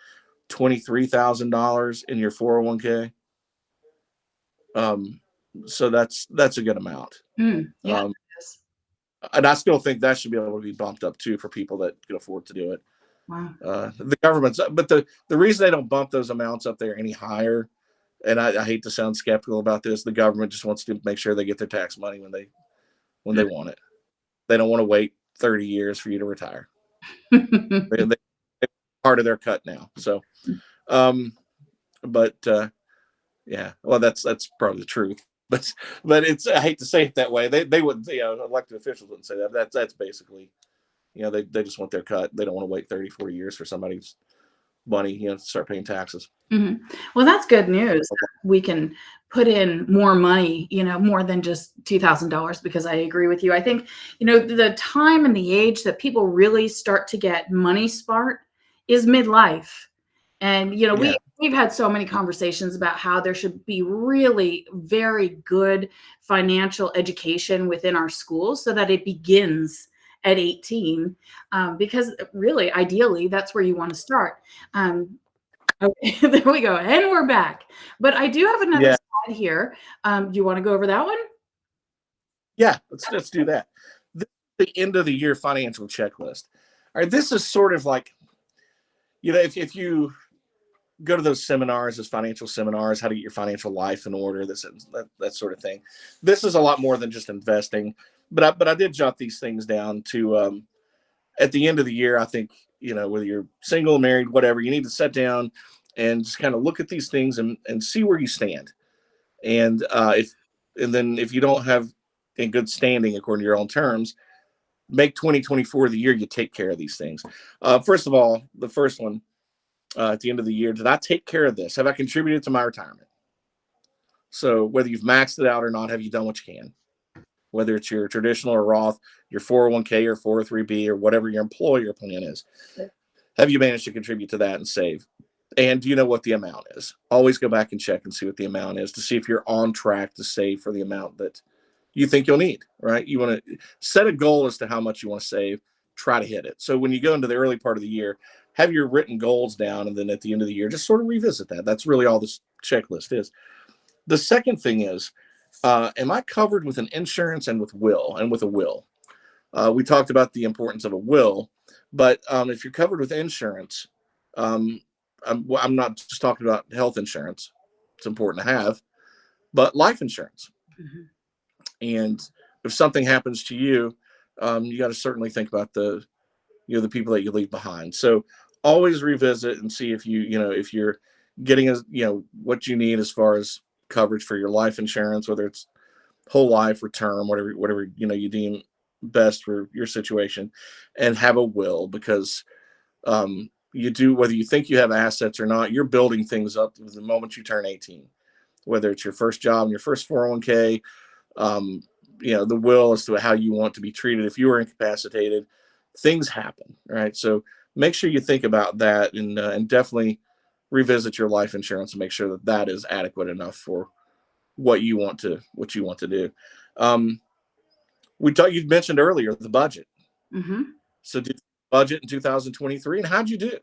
$23,000 in your 401k. So that's a good amount. Yeah. And I still think that should be able to be bumped up too for people that can afford to do it. Wow. The government's, but the reason they don't bump those amounts up there any higher, and I hate to sound skeptical about this, the government just wants to make sure they get their tax money when they want it. They don't want to wait 30 years for you to retire. they part of their cut now. So, yeah, well, that's probably the truth. But it's, I hate to say it that way. They wouldn't, elected officials wouldn't say that. That's basically, they just want their cut. They don't want to wait 30, 40 years for somebody's money, to start paying taxes. Mm-hmm. Well, that's good news. We can put in more money, more than just $2,000, because I agree with you. I think, the time and the age that people really start to get money smart is midlife. And, we've had so many conversations about how there should be really very good financial education within our schools so that it begins at 18, because really, ideally, that's where you want to start. Okay, there we go. And we're back. But I do have another slide here. Do you want to go over that one? Yeah, let's do that. The end of the year financial checklist. All right, this is sort of like, if you go to those seminars, those financial seminars, how to get your financial life in order, that sort of thing. This is a lot more than just investing. But I did jot these things down to, at the end of the year, I think, whether you're single, married, whatever, you need to sit down and just kind of look at these things and see where you stand. And then if you don't have in good standing according to your own terms, make 2024 the year you take care of these things. First of all, the first one, at the end of the year, did I take care of this? Have I contributed to my retirement? So whether you've maxed it out or not, have you done what you can? Whether it's your traditional or Roth, your 401k or 403b or whatever your employer plan is, have you managed to contribute to that and save? And do you know what the amount is? Always go back and check and see what the amount is to see if you're on track to save for the amount that you think you'll need, right? You want to set a goal as to how much you want to save, try to hit it. So when you go into the early part of the year, have your written goals down, and then at the end of the year, just sort of revisit that. That's really all this checklist is. The second thing is, am I covered with an insurance and with a will? We talked about the importance of a will, but if you're covered with insurance, I'm not just talking about health insurance. It's important to have, but life insurance. Mm-hmm. And if something happens to you, you got to certainly think about the people that you leave behind. So always revisit and see if if you're getting what you need as far as coverage for your life insurance, whether it's whole life or term, whatever you deem best for your situation, and have a will, because you do, whether you think you have assets or not, you're building things up the moment you turn 18, whether it's your first job and your first 401k, the will as to how you want to be treated. If you are incapacitated, things happen, right? So make sure you think about that, and definitely revisit your life insurance and make sure that is adequate enough for what you want to do. You mentioned earlier the budget. Mm-hmm. So did you budget in 2023, and how'd you do?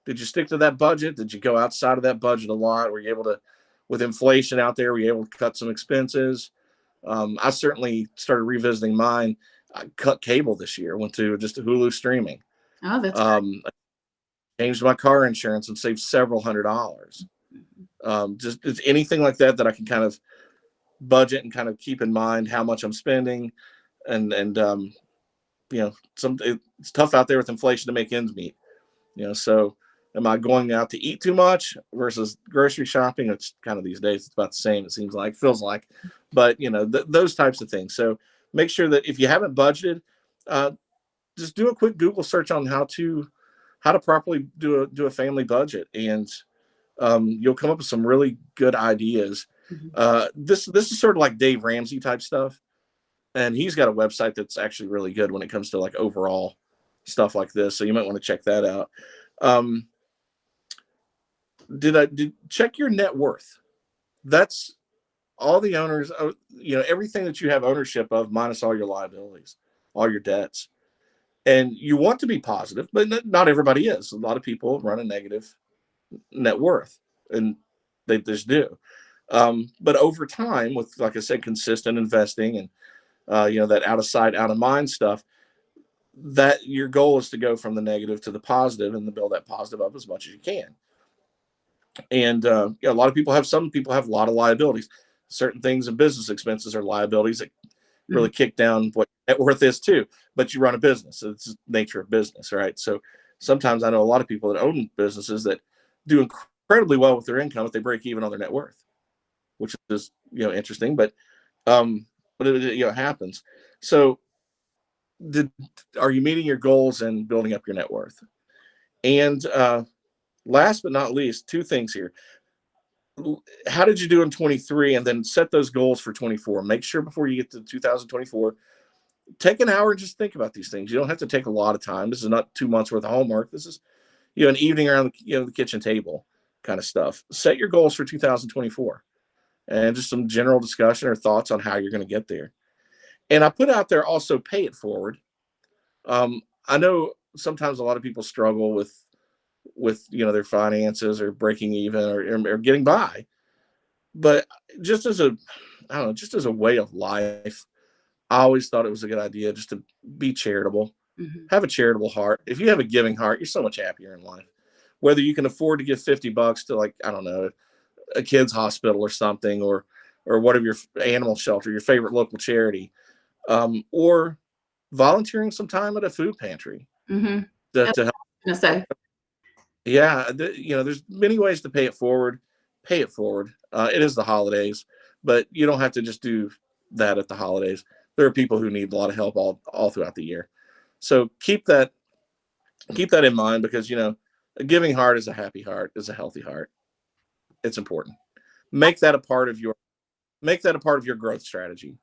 Did you stick to that budget? Did you go outside of that budget a lot? Were you able to, with inflation out there, were you able to cut some expenses? I certainly started revisiting mine. I cut cable this year, went to just a Hulu streaming. Oh, that's I changed my car insurance and saved several $100s. Just it's anything like that I can kind of budget and kind of keep in mind how much I'm spending. and it's tough out there with inflation to make ends meet. So am I going out to eat too much versus grocery shopping? It's kind of these days it's about the same. It seems like, feels like, but those types of things. So make sure that if you haven't budgeted, just do a quick Google search on how to properly do a family budget, and you'll come up with some really good ideas. This is sort of like Dave Ramsey type stuff, and he's got a website that's actually really good when it comes to like overall stuff like this. So you might want to check that out. Did check your net worth? That's all the owners, everything that you have ownership of minus all your liabilities, all your debts. And you want to be positive, but not everybody is. A lot of people run a negative net worth, and they just do. But over time, with, like I said, consistent investing and that out of sight, out of mind stuff, that your goal is to go from the negative to the positive and to build that positive up as much as you can. And a lot of people have, some people have a lot of liabilities. Certain things in business expenses are liabilities that really kick down what net worth is too. But you run a business, so it's the nature of business, right? So sometimes I know a lot of people that own businesses that do incredibly well with their income if they break even on their net worth, which is interesting, but it happens. So are you meeting your goals and building up your net worth? And last but not least, two things here. How did you do in 23? And then set those goals for 24. Make sure before you get to 2024, take an hour and just think about these things. You don't have to take a lot of time. This is not 2 months worth of homework. This is an evening around the kitchen table kind of stuff. Set your goals for 2024 and just some general discussion or thoughts on how you're going to get there. And I put out there also, pay it forward. I know sometimes a lot of people struggle with their finances or breaking even or getting by, but just as a way of life, I always thought it was a good idea just to be charitable. Have a charitable heart. If you have a giving heart, you're so much happier in life. Whether you can afford to give $50 to, like, I don't know, a kid's hospital or something, or one of your animal shelter, your favorite local charity, or volunteering some time at a food pantry to help. Yeah, there's many ways to pay it forward. Pay it forward. It is the holidays, but you don't have to just do that at the holidays. There are people who need a lot of help all throughout the year. So keep that in mind, because a giving heart is a happy heart, is a healthy heart. It's important. Make that a part of your growth strategy.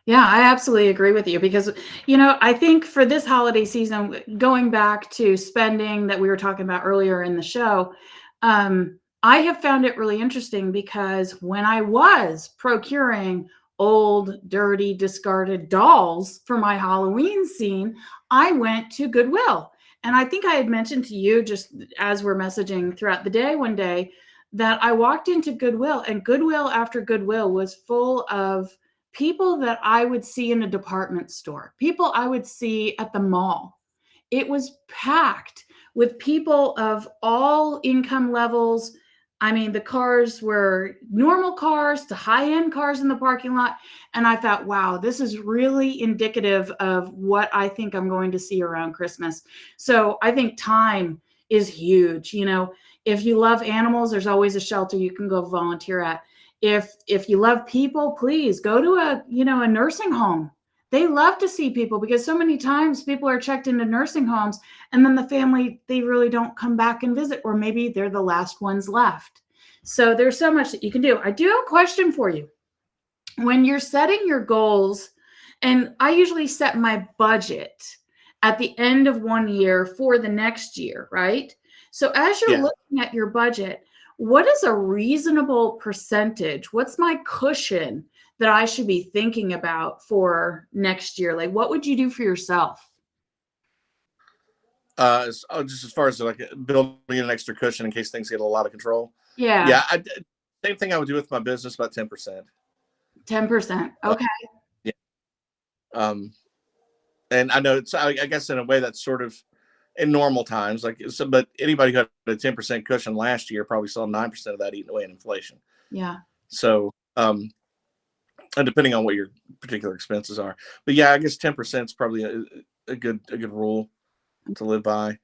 Yeah, I absolutely agree with you, because, I think for this holiday season, going back to spending that we were talking about earlier in the show, I have found it really interesting, because when I was procuring old, dirty, discarded dolls for my Halloween scene, I went to Goodwill. And I think I had mentioned to you, just as we're messaging throughout the day one day, that I walked into Goodwill, and Goodwill after Goodwill was full of people that I would see in a department store, people I would see at the mall. It was packed with people of all income levels. I mean, the cars were normal cars to high-end cars in the parking lot. And I thought, wow, this is really indicative of what I think I'm going to see around Christmas. So I think time is huge. If you love animals, there's always a shelter you can go volunteer at. If you love people, please go to a nursing home. They love to see people, because so many times people are checked into nursing homes and then the family, they really don't come back and visit, or maybe they're the last ones left. So there's so much that you can do. I do have a question for you. When you're setting your goals, and I usually set my budget at the end of one year for the next year, right? So as you're looking at your budget, what is a reasonable percentage? What's my cushion that I should be thinking about for next year? Like, what would you do for yourself? Just as far as like building an extra cushion in case things get a lot of control. Yeah. Same thing I would do with my business, about 10%. 10%. Okay. And I know I guess in a way that's sort of in normal times, but anybody who had a 10% cushion last year probably saw 9% of that eaten away in inflation. Yeah. So, and depending on what your particular expenses are. But yeah, I guess 10% is probably a good rule to live by.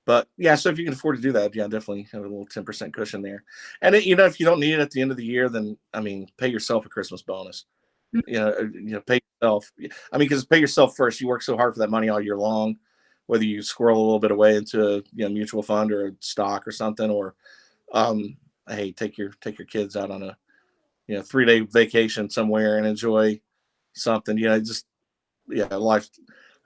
But yeah, so if you can afford to do that, yeah, definitely have a little 10% cushion there. And if you don't need it at the end of the year, then I mean, pay yourself a Christmas bonus. Pay yourself. I mean, because pay yourself first. You work so hard for that money all year long, whether you squirrel a little bit away into a mutual fund or a stock or something, or hey, take your kids out on a 3-day vacation somewhere and enjoy something.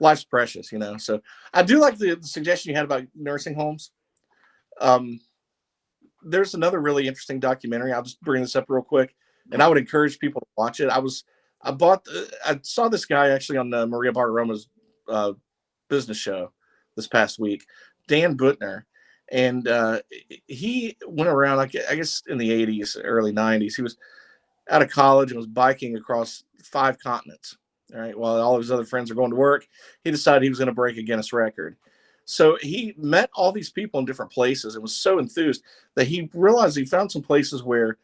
Life's precious. So I do like the suggestion you had about nursing homes. There's another really interesting documentary. I'll just bring this up real quick, and I would encourage people to watch it. I saw this guy actually on Maria Bartiromo's business show this past week, Dan Butner, and he went around, I guess in the 80s, early 90s. He was out of college and was biking across 5 continents. All right, while all of his other friends are going to work, he decided he was going to break a Guinness record. So he met all these people in different places and was so enthused that he realized he found some places where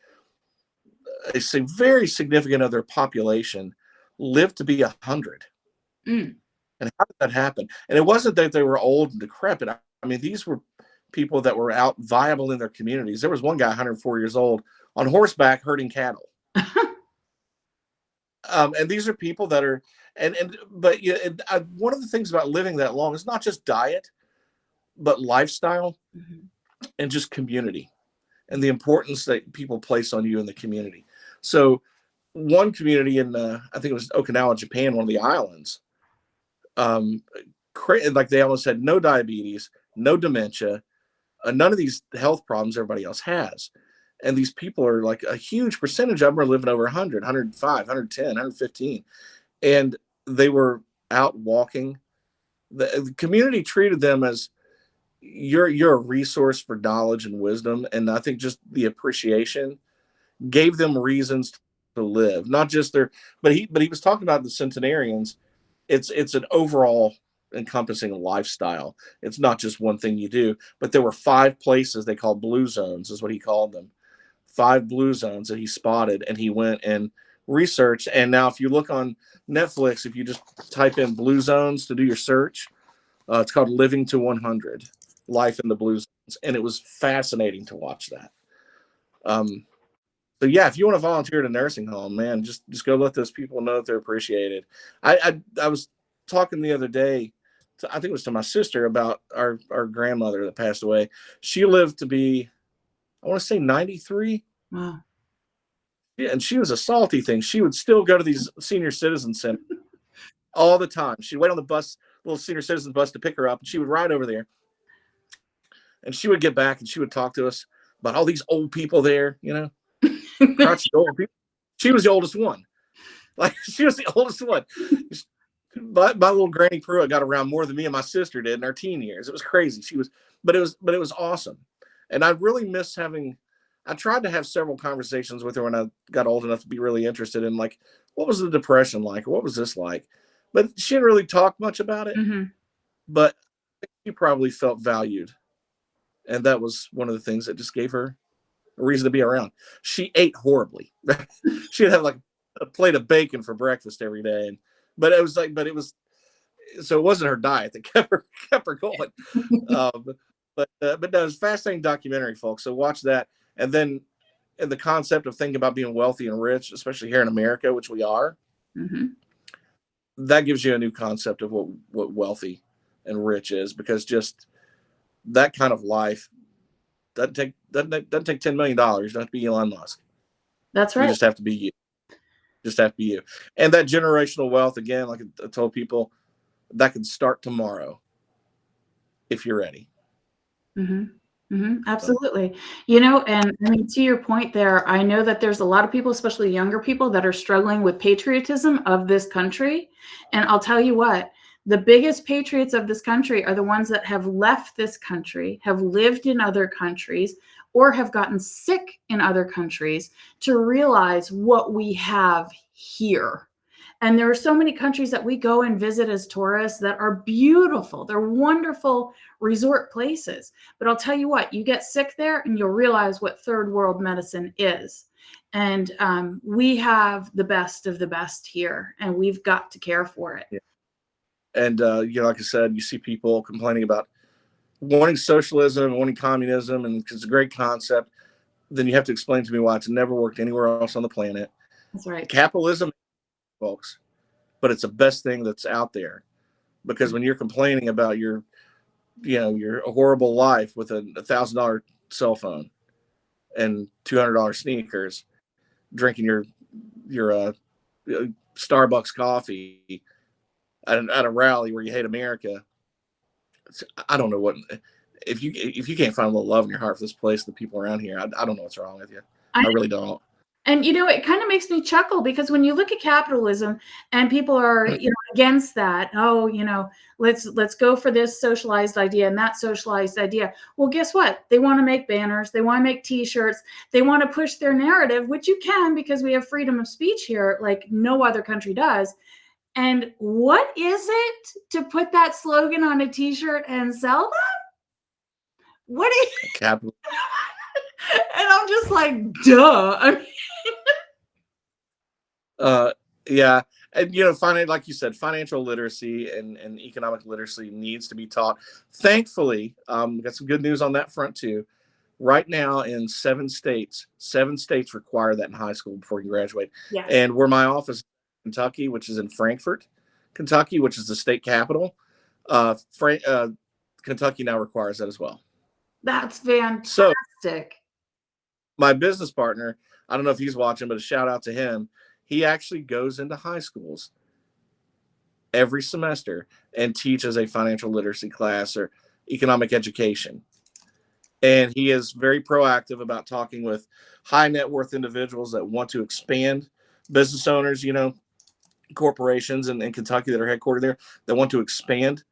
a very significant of their population lived to be 100. And how did that happen? And it wasn't that they were old and decrepit. I mean, these were people that were out viable in their communities. There was one guy, 104 years old, on horseback herding cattle. And these are people that are, one of the things about living that long is not just diet, but lifestyle and just community and the importance that people place on you in the community. So one community in, I think it was Okinawa, Japan, one of the islands, like they almost had no diabetes, no dementia, none of these health problems everybody else has. And these people are like a huge percentage of them are living over 100, 105, 110, 115. And they were out walking. The community treated them as you're a resource for knowledge and wisdom. And I think just the appreciation gave them reasons to live, not just but he was talking about the centenarians. It's an overall encompassing lifestyle. It's not just one thing you do, but there were 5 places they called blue zones, is what he called them. 5 blue zones that he spotted, and he went and researched. And now if you look on Netflix, if you just type in blue zones to do your search, it's called Living to 100, Life in the Blue Zones. And it was fascinating to watch that. So yeah, if you want to volunteer at a nursing home, man, just go let those people know that they're appreciated. I was talking the other day, I think it was to my sister, about our grandmother that passed away. She lived to be, I want to say 93. Wow. Yeah, and she was a salty thing. She would still go to these senior citizen centers all the time. She'd wait on the bus, little senior citizen bus, to pick her up, and she would ride over there. And she would get back and she would talk to us about all these old people there, crotchety old people. She was the oldest one. Like, she was the oldest one. My little Granny Pruitt got around more than me and my sister did in our teen years. It was crazy. But it was awesome. And I really miss I tried to have several conversations with her when I got old enough to be really interested in, like, what was the Depression like? Or what was this like? But she didn't really talk much about it. But she probably felt valued. And that was one of the things that just gave her a reason to be around. She ate horribly. She'd have like a plate of bacon for breakfast every day. So it wasn't her diet that kept her going. But no, it was a fascinating documentary, folks. So watch that. And then in the concept of thinking about being wealthy and rich, especially here in America, which we are, that gives you a new concept of what wealthy and rich is, because just that kind of life doesn't take $10 million. You don't have to be Elon Musk. That's right. You just have to be you. And that generational wealth, again, like I told people, that can start tomorrow if you're ready. Absolutely. And I mean, to your point there, I know that there's a lot of people, especially younger people, that are struggling with patriotism of this country. And I'll tell you what, the biggest patriots of this country are the ones that have left this country, have lived in other countries, or have gotten sick in other countries to realize what we have here. And there are so many countries that we go and visit as tourists that are beautiful. They're wonderful resort places. But I'll tell you what, you get sick there and you'll realize what third world medicine is. And we have the best of the best here, and we've got to care for it. Yeah. And, like I said, you see people complaining about wanting socialism, wanting communism, and it's a great concept. Then you have to explain to me why it's never worked anywhere else on the planet. That's right. Capitalism, folks, but it's the best thing that's out there, because when you're complaining about your horrible life with a $1,000 cell phone and $200 sneakers, drinking your Starbucks coffee at a rally where you hate America, I don't know what. If you can't find a little love in your heart for this place, the people around here, I don't know what's wrong with you. I really don't. And it kind of makes me chuckle, because when you look at capitalism and people are against that, let's go for this socialized idea and that socialized idea. Well, guess what? They want to make banners, they want to make T-shirts, they want to push their narrative, which you can, because we have freedom of speech here like no other country does. And what is it to put that slogan on a T-shirt and sell that? What is Capital. And I'm just like, duh. I mean, yeah. And, like you said, financial literacy and economic literacy needs to be taught. Thankfully, we got some good news on that front too. Right now in 7 states require that in high school before you graduate. yes. And where my office is in Kentucky, which is in Frankfort, Kentucky, which is the state capital, Kentucky now requires that as well. That's fantastic. So, my business partner, I don't know if he's watching, but a shout out to him. He actually goes into high schools every semester and teaches a financial literacy class or economic education. And he is very proactive about talking with high net worth individuals that want to expand, business owners, corporations in Kentucky that are headquartered there that want to expand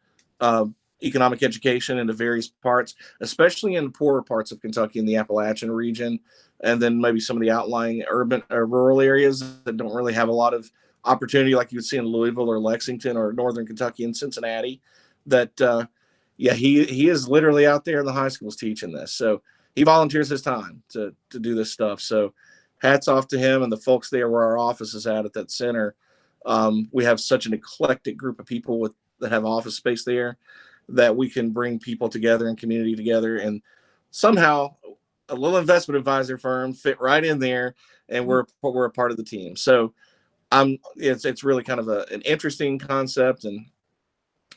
economic education into various parts, especially in the poorer parts of Kentucky in the Appalachian region, and then maybe some of the outlying urban or rural areas that don't really have a lot of opportunity, like you would see in Louisville or Lexington or Northern Kentucky and Cincinnati. That he is literally out there in the high schools teaching this. So he volunteers his time to do this stuff. So hats off to him and the folks there where our office is at that center. We have such an eclectic group of people that have office space there, that we can bring people together and community together, and somehow a little investment advisor firm fit right in there, and we're a part of the team. So it's really kind of an interesting concept, and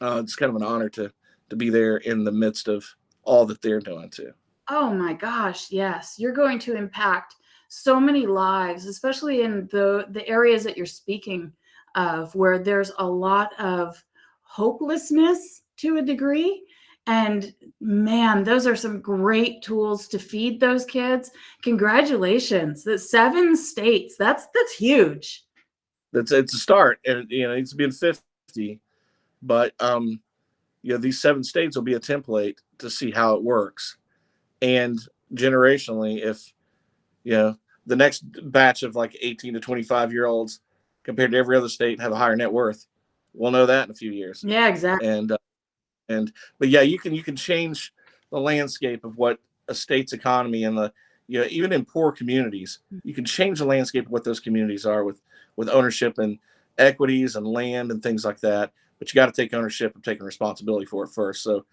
it's kind of an honor to be there in the midst of all that they're doing too. Oh my gosh, yes. You're going to impact so many lives, especially in the areas that you're speaking of, where there's a lot of hopelessness to a degree. And man, those are some great tools to feed those kids. Congratulations. The 7 states, that's huge. It's a start, and it needs to be in 50, but these 7 states will be a template to see how it works. And generationally, if the next batch of like 18 to 25 year olds compared to every other state have a higher net worth, we'll know that in a few years. Yeah, exactly. But yeah, you can change the landscape of what a state's economy and even in poor communities, you can change the landscape of what those communities are with ownership and equities and land and things like that. But you got to take ownership and taking responsibility for it first. So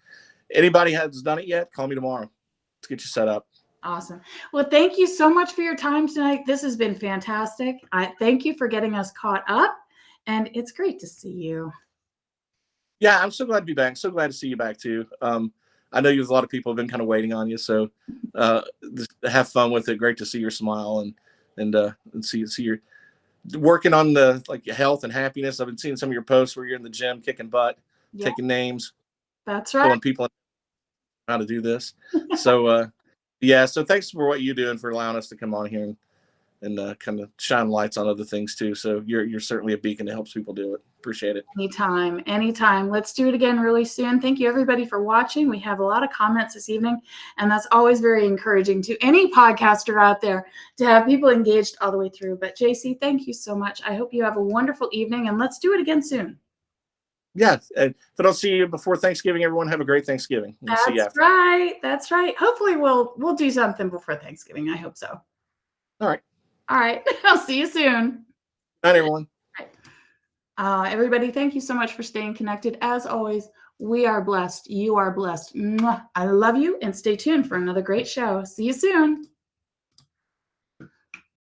anybody has done it yet, call me tomorrow. Let's get you set up. Awesome. Well, thank you so much for your time tonight. This has been fantastic. I thank you for getting us caught up, and it's great to see you. Yeah, I'm so glad to be back. So glad to see you back too. I know a lot of people have been kind of waiting on you, so just have fun with it. Great to see your smile and see your working on the health and happiness. I've been seeing some of your posts where you're in the gym kicking butt, taking names. That's right. Showing people how to do this. So so thanks for what you do and for allowing us to come on here and kind of shine lights on other things too. So you're certainly a beacon that helps people do it. Appreciate it. Anytime. Let's do it again really soon. Thank you everybody for watching. We have a lot of comments this evening, and that's always very encouraging to any podcaster out there to have people engaged all the way through. But JC, thank you so much. I hope you have a wonderful evening, and let's do it again soon. Yeah. And if I don't see you before Thanksgiving, everyone have a great Thanksgiving. We'll see you after. That's right. Hopefully we'll do something before Thanksgiving. I hope so. All right. I'll see you soon. Night, everyone. Everybody, thank you so much for staying connected. As always, we are blessed. You are blessed. Mwah. I love you, and stay tuned for another great show. See you soon.